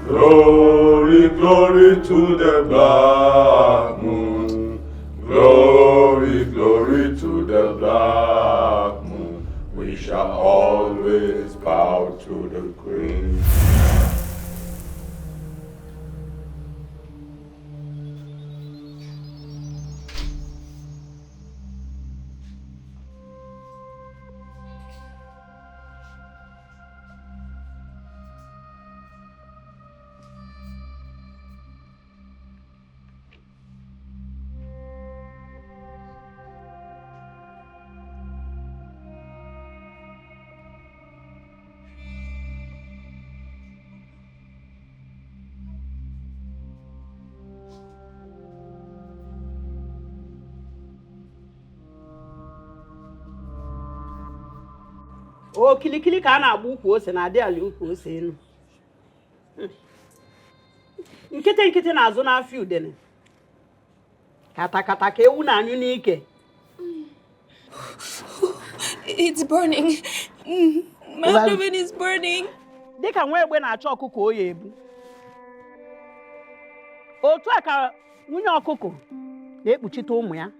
Glory, glory to the black moon. Glory, glory to the black moon. We shall always bow to the queen. O kilikili ka a na-agba ukwu ose na-adị ala ukwu ose enu. Nkịtị na-azụ n'afọ udene. Katakata ka ewu na-anyụ n'ike. It's burning. My abdomen is burning. Dịka nwa egbe na-achọ ọkụkọ o ya ebu. Otu a ka nwunye ọkụkọ na-ekpuchite ụmụ ya.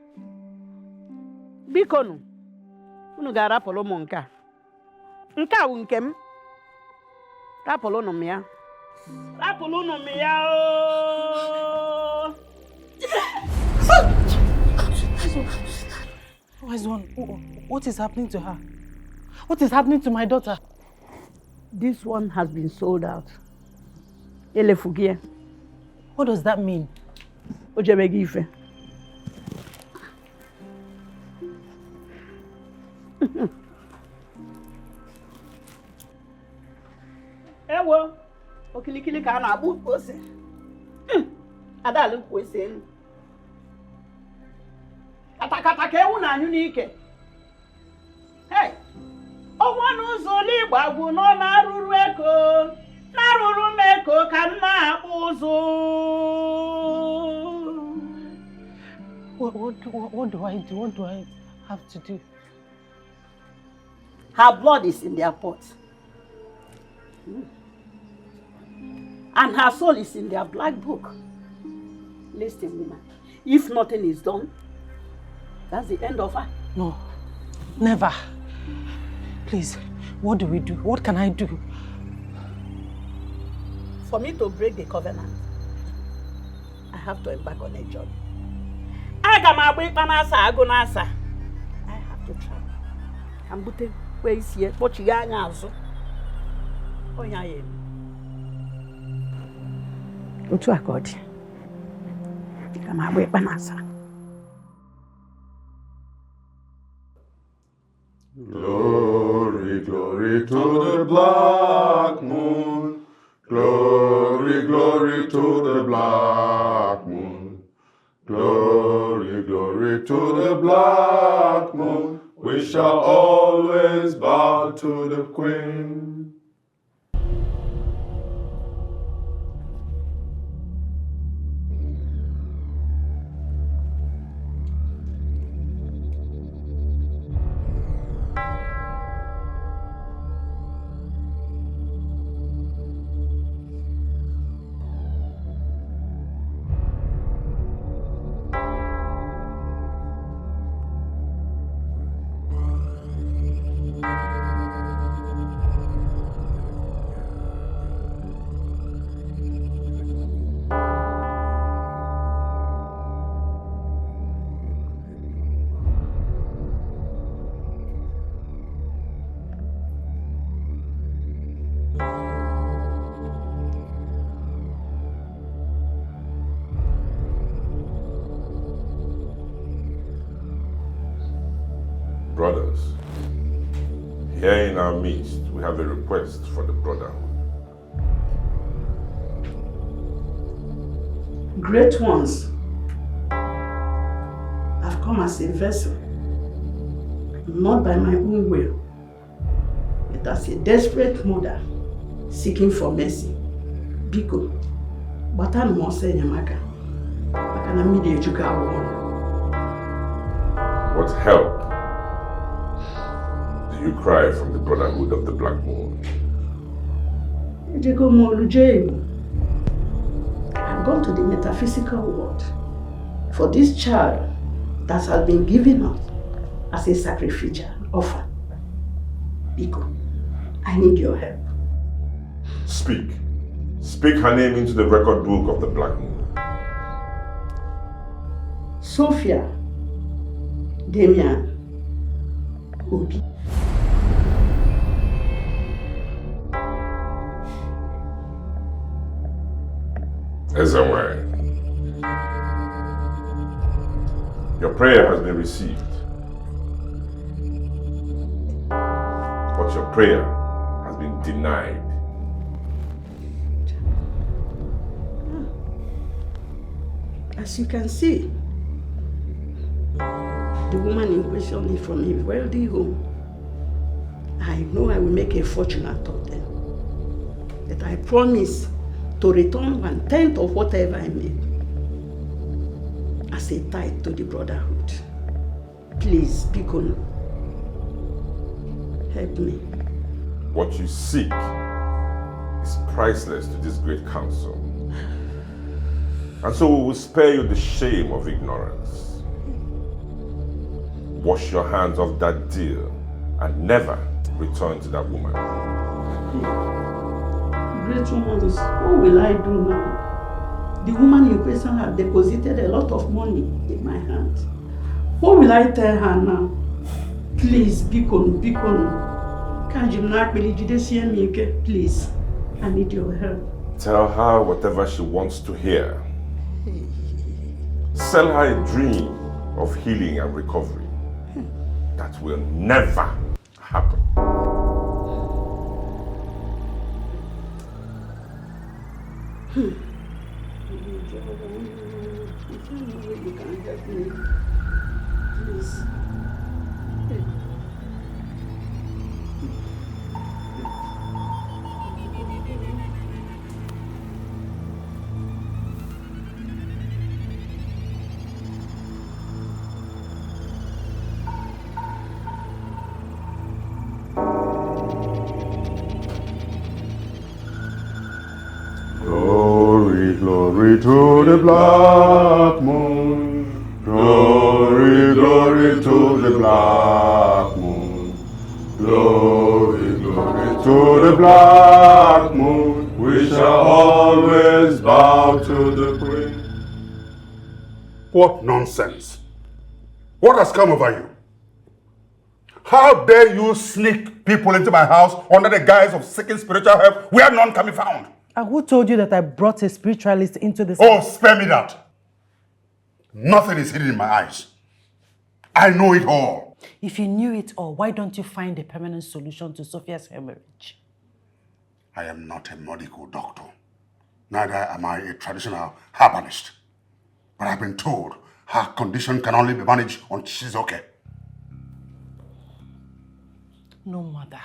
Biko nụ, unu ga-arapụrụ ụmụ nke a. Nke a bụ nke m. Rapụrụ ụnụ m ya. Rapụrụ ụnụ m ya ooo. Wise one, what is happening to her? What is happening to my daughter? This one has been sold out. Elefugie. What does that mean? Ojebegi ife. Ewo, okilikili ka a na-agba ose. Adala ukwu ose enu. Katakata ka ewu na-anyụ n'ike. Hey! Ọnwa n'ụzọ ole Igbo agwụ nọ na-arụrụ eko. Na-arụrụ m eko ka m na-akpụ ụzụ. What do I do? What do I have to do? Her blood is in their pot. And her soul is in their black book. Listen, woman. If nothing is done, that's the end of her. No, never. Please, what do we do? What can I do? For me to break the covenant, I have to embark on a journey. I have to travel. I'm putting where is here. What you got now? Oh yeah, yeah. Otu akọdị. Ka m agba ịkpa n'asa. Glory, glory to the black moon. Glory, glory to the black moon. Glory, glory to the black moon. We shall always bow to the queen. Brothers, here in our midst, we have a request for the brotherhood. Great ones have come as a vessel, not by my own will, but as a desperate mother seeking for mercy. Biko, batanu mo se nyamaka. Makana mide ejuka awon. What help do you cry from the Brotherhood of the Black Moon? Ejeko mo oluje. I've gone to the metaphysical world for this child that has been given up as a sacrificial offer. Biko, I need your help. Speak. Speak her name into the record book of the Black Moon. Sophia Damian Obi. Ezenwe, your prayer has been received. But your prayer has been denied. As you can see, the woman in question is from a wealthy home. I know I will make a fortune out of them. But I promise to return 1/10 of whatever I made as a tithe to the brotherhood. Please, Bikon, help me. What you seek is priceless to this great council. And so we will spare you the shame of ignorance. Wash your hands off that deal and never return to that woman. Great ones, what will I do now? The woman in question has deposited a lot of money in my hand. What will I tell her now? Please, Bikon, please, I need your help. Tell her whatever she wants to hear. Sell her a dream of healing and recovery. That will never happen. You can help me. Please. Glory to the black moon. Glory, glory to the black moon. Glory, glory to the black moon. We shall always bow to the queen. What nonsense! What has come over you? How dare you sneak people into my house under the guise of seeking spiritual help where none can be found? And who told you that I brought a spiritualist into this Oh, house? spare me that. Nothing is hidden in my eyes. I know it all. If you knew it all, why don't you find a permanent solution to Sophia's hemorrhage? I am not a medical doctor. Neither am I a traditional herbalist. But I've been told her condition can only be managed on she's okay. No mother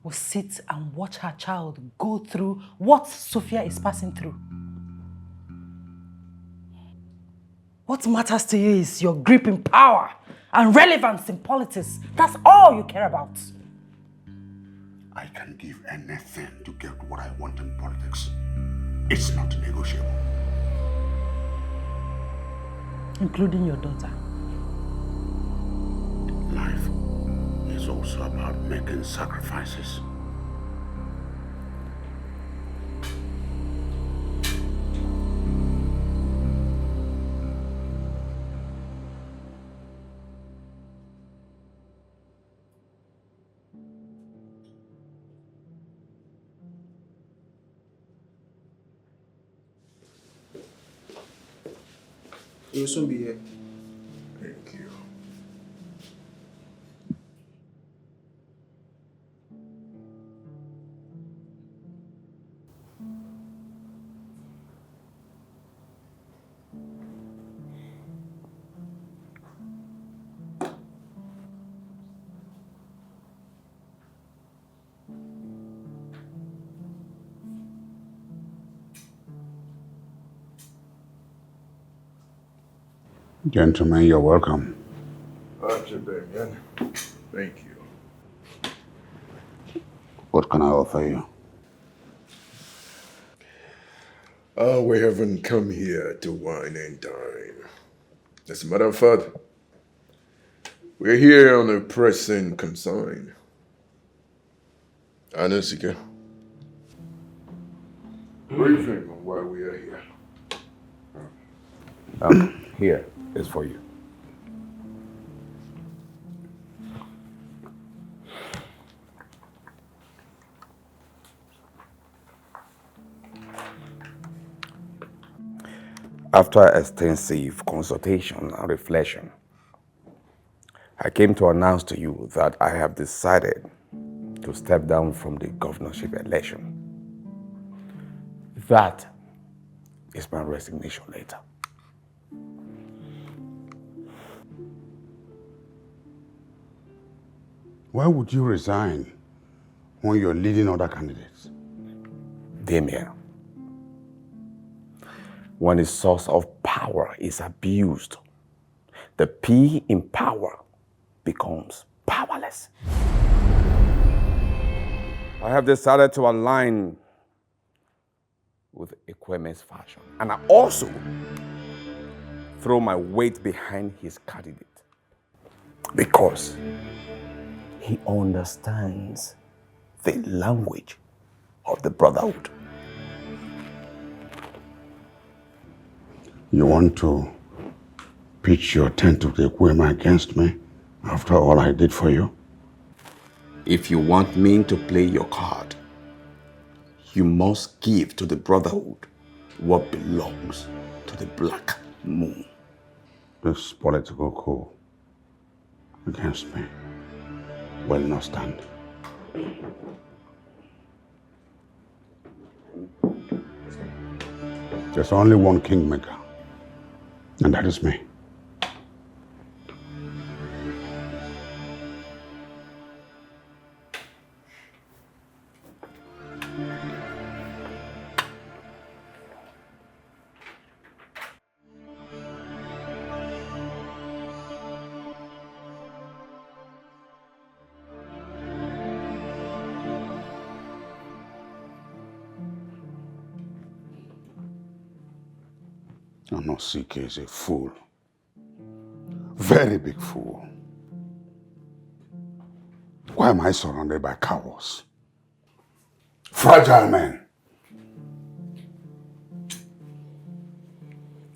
will sit and watch her child go through what Sophia is passing through. What matters to you is your grip in power and relevance in politics. That's all you care about. I can give anything to get what I want in politics. It's not negotiable. Including your daughter. Life is also about making sacrifices. You'll soon be here. Thank you. Gentlemen, you're welcome. Archer Damien. Thank you. What can I offer you? We haven't come here to wine and dine. As a matter of fact, we're here on a pressing concern. Anusika. Briefing on why we are here. Here is for you. After extensive consultation and reflection, I came to announce to you that I have decided to step down from the governorship election. That is my resignation letter. Why would you resign when you're leading other candidates? Damien, when a source of power is abused, the P in power becomes powerless. I have decided to align with Ekweme's fashion, and I also throw my weight behind his candidate because he understands the language of the brotherhood. You want to pitch your tent of the Ekwema against me after all I did for you? If you want me to play your card, you must give to the brotherhood what belongs to the Black Moon. This political coup against me will not stand. There's only one kingmaker, and that is me. Anosike is a fool. Very big fool. Why am I surrounded by cowards? Fragile men.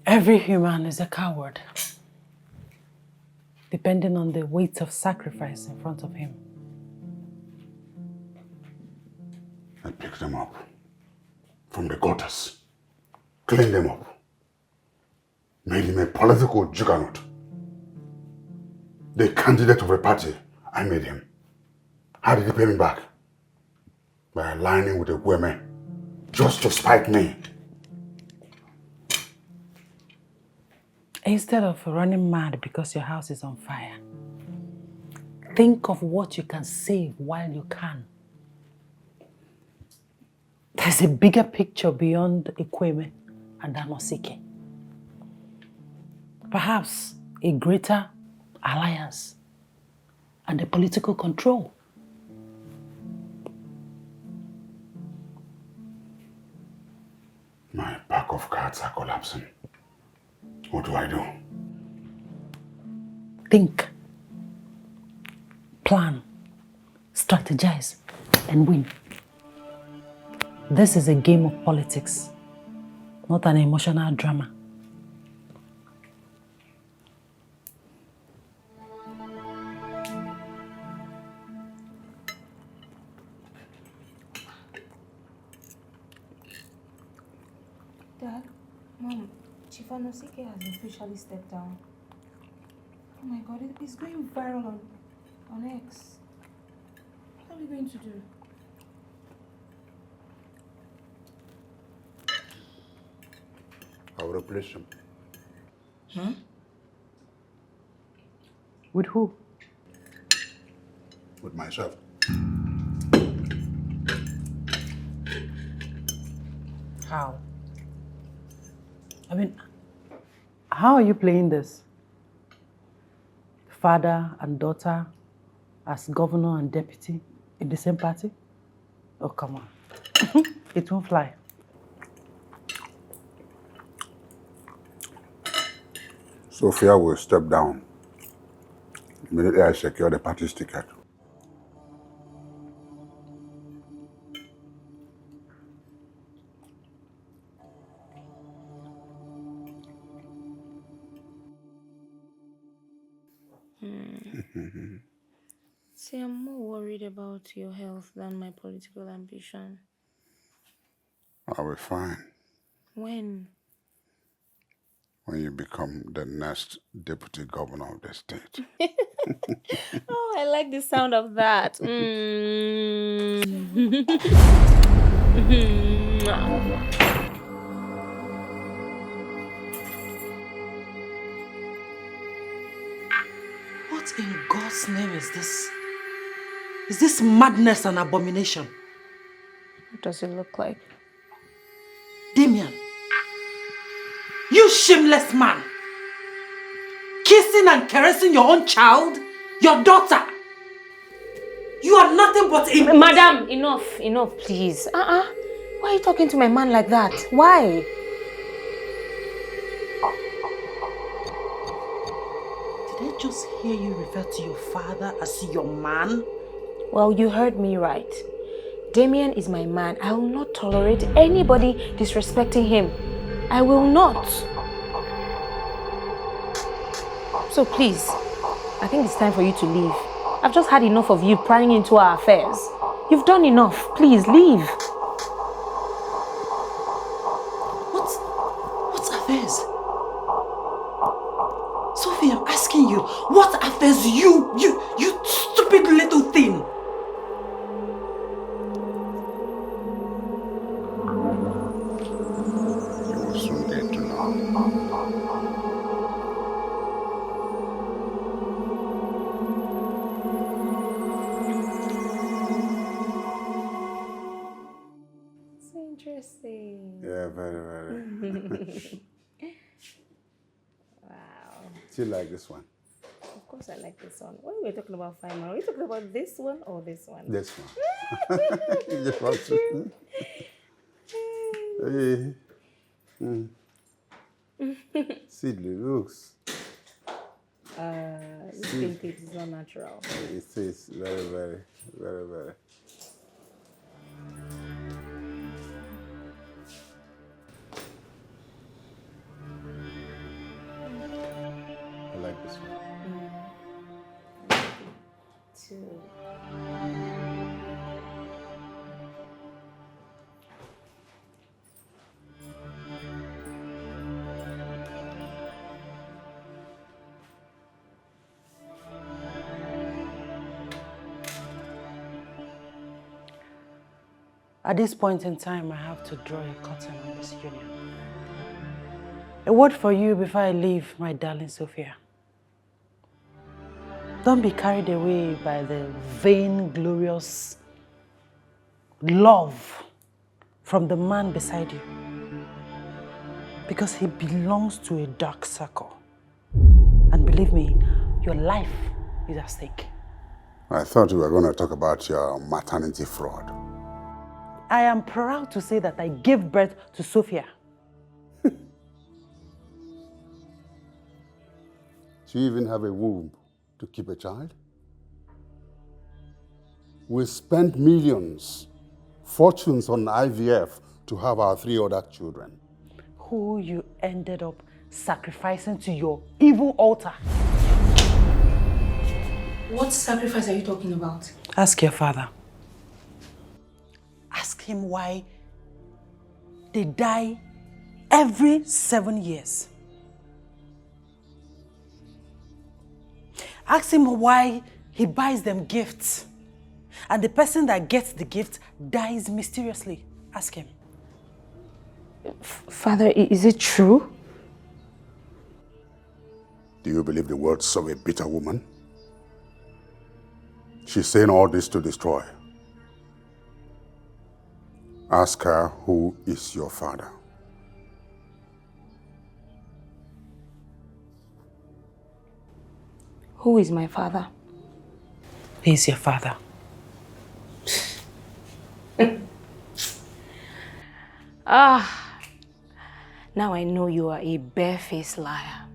Every human is a coward, depending on the weight of sacrifice in front of him. I picked them up from the gutters, cleaned them up, made him a political juggernaut. The candidate of a party, I made him. How did he pay me back? By aligning with the women, just to spite me. Instead of running mad because your house is on fire, think of what you can save while you can. There's a bigger picture beyond Ekweme and Anosike. Perhaps a greater alliance and a political control. My pack of cards are collapsing. What do I do? Think, plan, strategize, and win. This is a game of politics, not an emotional drama. Dad, Mom, Chief Anosike has officially stepped down. Oh my God, it's going viral on X. What are we going to do? I will replace him. Hmm? With who? With myself. How? I mean, how are you playing this? father and daughter as governor and deputy in the same party? Oh, come on. It won't fly. Sophia will step down immediately I secure the party's ticket. See, I'm more worried about your health than my political ambition. I'll be fine When? when you become the next deputy governor of the state. Oh, I like the sound of that. What in God's name is this? Is this madness and abomination? What does it look like? Damien, you shameless man! Kissing and caressing your own child, your daughter! You are nothing but a... Madam, enough, please. Why are you talking to my man like that? Why? Did I just hear you refer to your father as your man? Well, you heard me right. Damien is my man. I will not tolerate anybody disrespecting him. I will not. So please, I think it's time for you to leave. I've just had enough of you prying into our affairs. You've done enough. Please, leave. What affairs? Sophie, I'm asking you, what affairs you stupid little thing? You will soon get to know. So interesting. Yeah, very. Wow. Still like this one? Of course I like this one. What are we talking about, Feynman? Are we talking about this one or this one? This one. You just want to. Hey. Seedly looks. This thing is not natural. It is very. I like this one. Too. At this point in time, I have to draw a curtain on this union. A word for you before I leave, my darling Sophia. Don't be carried away by the vain, glorious love from the man beside you. Because he belongs to a dark circle. And believe me, your life is at stake. I thought we were going to talk about your maternity fraud. I am proud to say that I gave birth to Sophia. Do you even have a womb to keep a child? We spent millions, fortunes on IVF to have our 3 other children. Who you ended up sacrificing to your evil altar. What sacrifice are you talking about? Ask your father. Ask him why they die every 7 years. Ask him why he buys them gifts and the person that gets the gift dies mysteriously. Ask him. Father, is it true? Do you believe the words of a bitter woman? She's saying all this to destroy. Ask her who is your father. Who is my father? He's your father. Now I know you are a barefaced liar.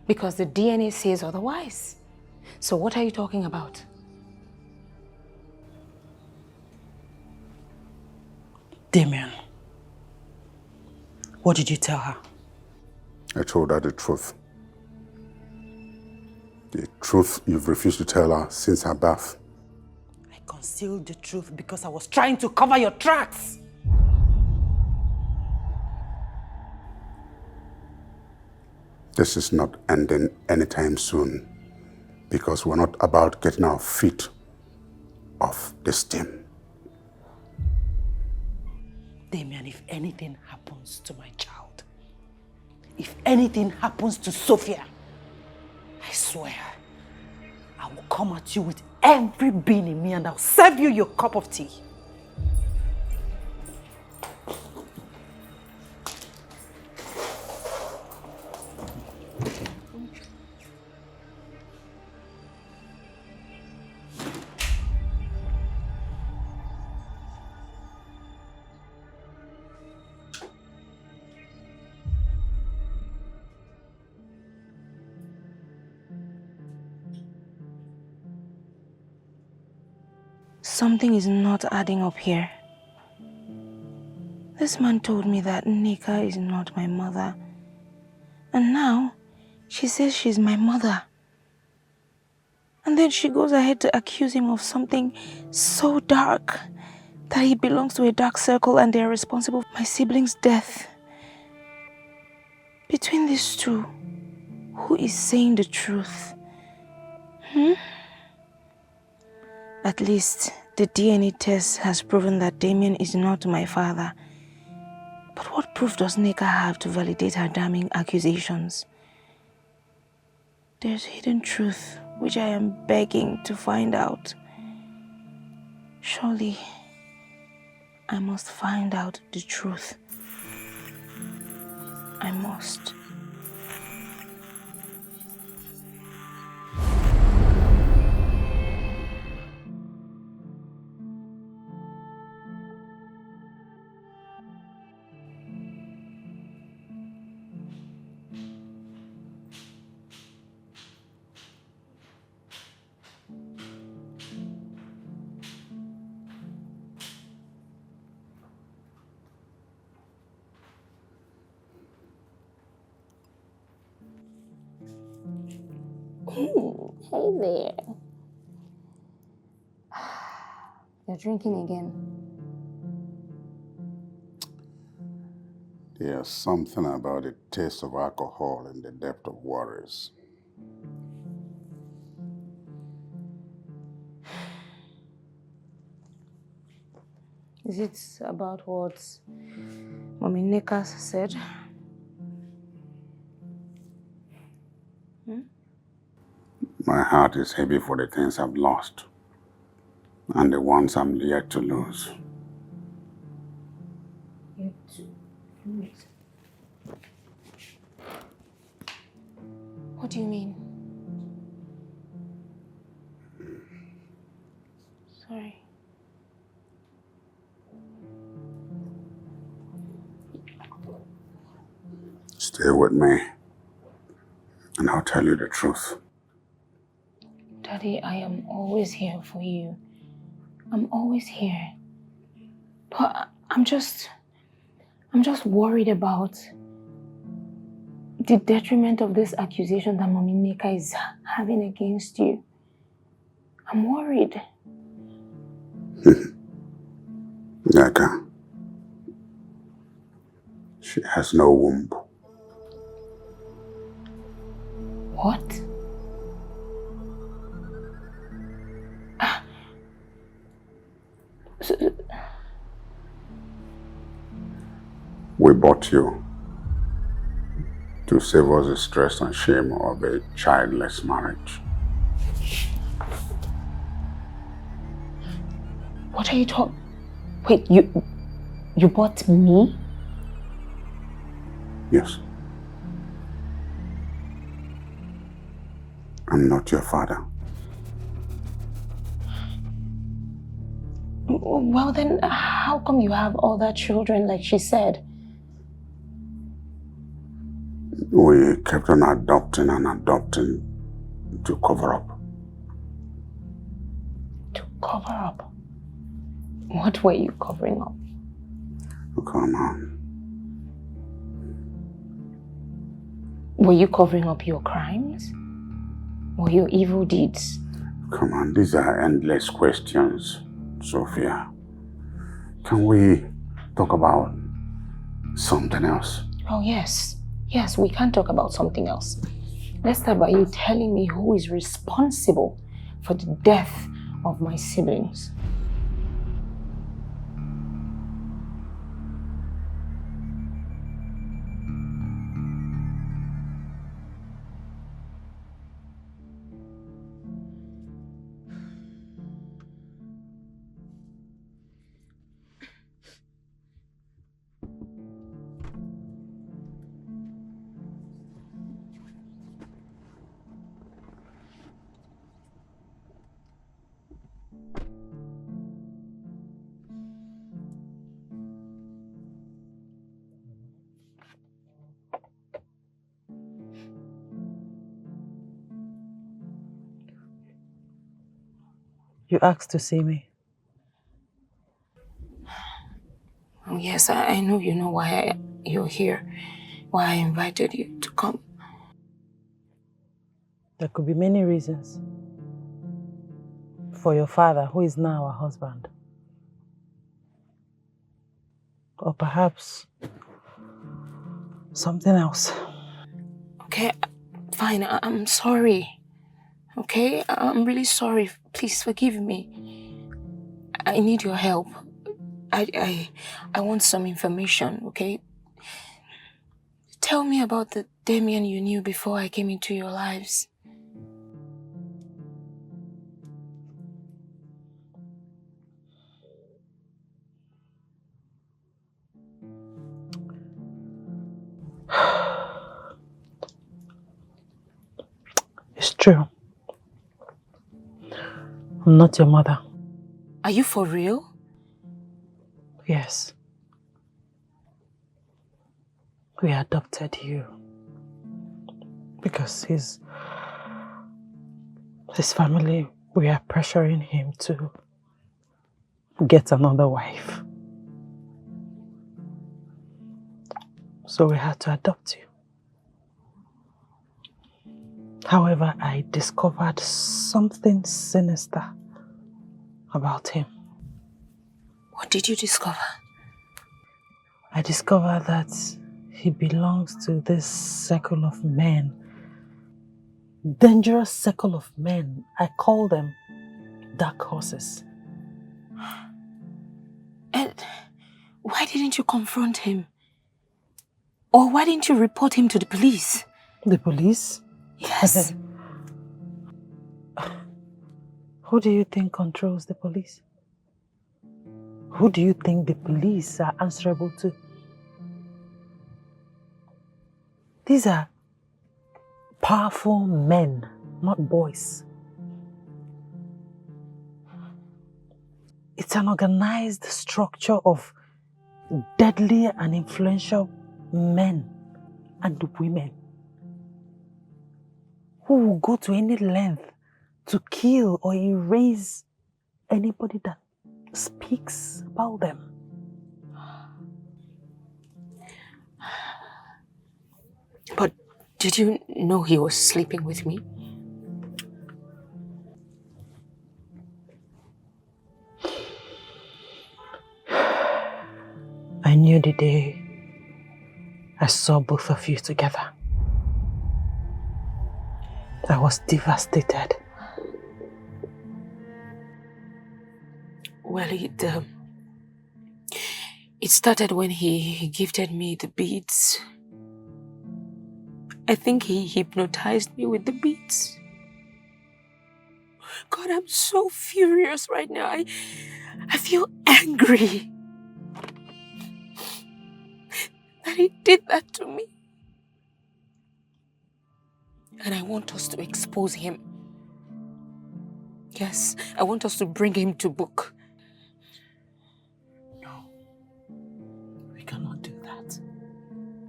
Because the DNA says otherwise. So what are you talking about? Damien, what did you tell her? I told her the truth. The truth you've refused to tell her since her birth. I concealed the truth because I was trying to cover your tracks. This is not ending anytime soon because we're not about getting our feet off this team. Damien, if anything happens to my child, if anything happens to Sophia, I swear, I will come at you with every bean in me and I'll serve you your cup of tea. Something is not adding up here. This man told me that Nneka is not my mother. And now, she says she's my mother. And then she goes ahead to accuse him of something so dark, that he belongs to a dark circle and they are responsible for my sibling's death. Between these two, who is saying the truth? At least the DNA test has proven that Damien is not my father. But what proof does Nneka have to validate her damning accusations? There's hidden truth which I am begging to find out. Surely, I must find out the truth. I must. Hey there. You're drinking again. There's something about the taste of alcohol in the depth of waters. Is it about what Mommy Nneka said? My heart is heavy for the things I've lost and the ones I'm yet to lose. Yet to lose? What do you mean? Sorry. Stay with me, and I'll tell you the truth. Daddy, I am always here for you. I'm always here. But I'm just worried about the detriment of this accusation that Mommy Nneka is having against you. I'm worried. Nneka, she has no womb. What? We bought you to save us the stress and shame of a childless marriage. What are you talking? Wait, you bought me? Yes. I'm not your father. Well, then how come you have other children like she said? We kept on adopting and adopting to cover up. To cover up? What were you covering up? Come on. Were you covering up your crimes? Or your evil deeds? Come on, these are endless questions, Sophia. Can we talk about something else? Oh, yes. Yes, we can talk about something else. Let's start by you telling me who is responsible for the death of my siblings. You asked to see me. Oh, yes, I know you know why you're here, why I invited you to come. There could be many reasons. For your father, who is now our husband. Or perhaps something else. Okay, fine, I'm sorry. Okay, I'm really sorry. Please forgive me. I need your help. I want some information, okay? Tell me about the Damien you knew before I came into your lives. It's true. I'm not your mother. Are you for real? Yes. We adopted you. Because his family, we are pressuring him to get another wife. So we had to adopt you. However, I discovered something sinister about him. What did you discover? I discovered that he belongs to this circle of men. Dangerous circle of men. I call them dark horses. And why didn't you confront him? Or why didn't you report him to the police? The police? Yes. Who do you think controls the police? Who do you think the police are answerable to? These are powerful men, not boys. It's an organized structure of deadly and influential men and women who will go to any length to kill or erase anybody that speaks about them. But did you know he was sleeping with me? I knew the day I saw both of you together. I was devastated. Well, it started when he gifted me the beads. I think he hypnotized me with the beads. God, I'm so furious right now. I feel angry that he did that to me. And I want us to expose him. Yes, I want us to bring him to book. No. We cannot do that.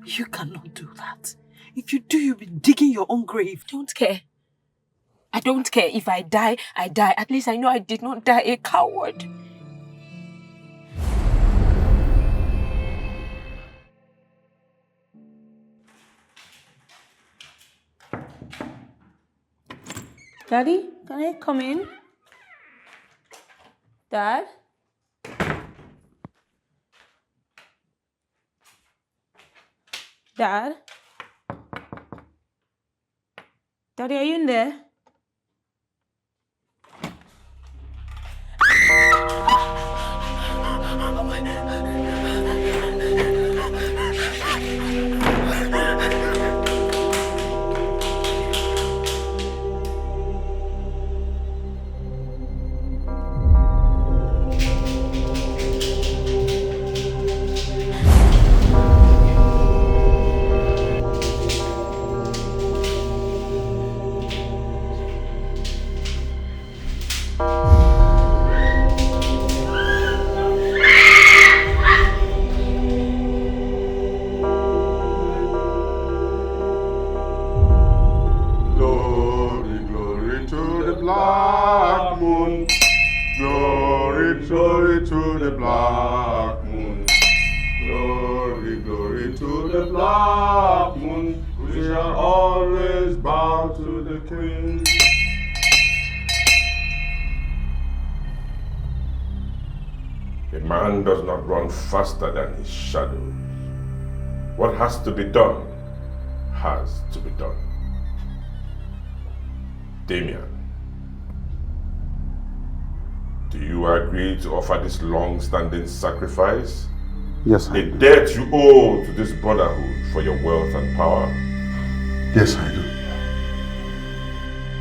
You cannot do that. If you do, you'll be digging your own grave. Don't care. I don't care. If I die, I die. At least I know I did not die a coward. Daddy, can I come in? Dad? Dad? Daddy, are you in there? Man does not run faster than his shadow. What has to be done, has to be done. Damien, do you agree to offer this long-standing sacrifice? Yes, I do. do. A debt you owe to this brotherhood for your wealth and power? Yes, I do.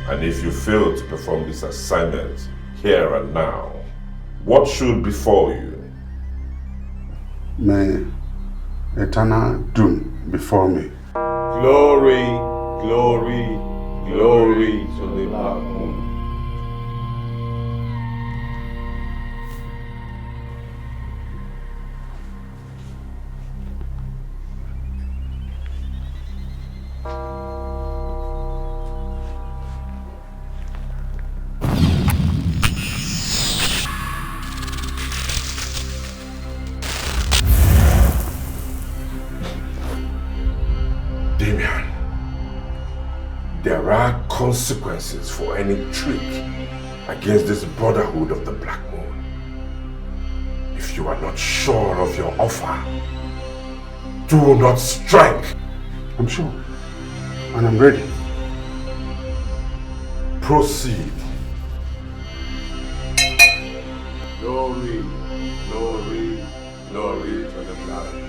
And if you fail to perform this assignment here and now, what should befall you? May eternal doom befall me. Glory, glory, glory to the Black Moon. There are consequences for any trick against this brotherhood of the Black Moon. If you are not sure of your offer, do not strike. I'm sure, and I'm ready. Proceed. Glory, glory, glory to the Black Moon.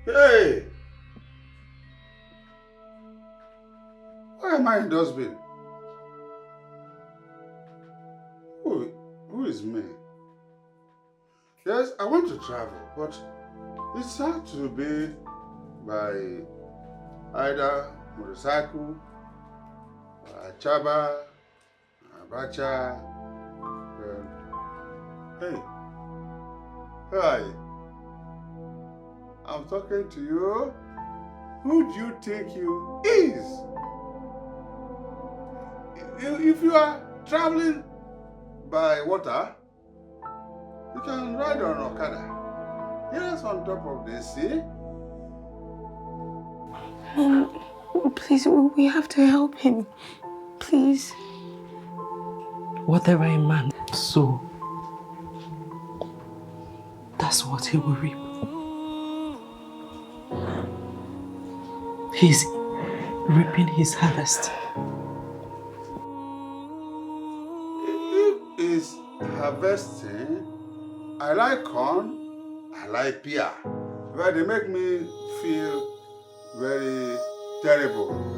Hey! Why am I in dustbin? Who is me? Yes, I want to travel, but it's hard to be by either motorcycle, chaba, abacha. Hey, hi. I'm talking to you. Who do you think you is? If you are traveling by water, you can ride on Okada. Yes, on top of the sea. Mom, please, we have to help him. Please. Whatever a man sow that's what he will reap. He's reaping his harvest. If he's harvesting, I like corn, I like beer. Well, they make me feel very terrible.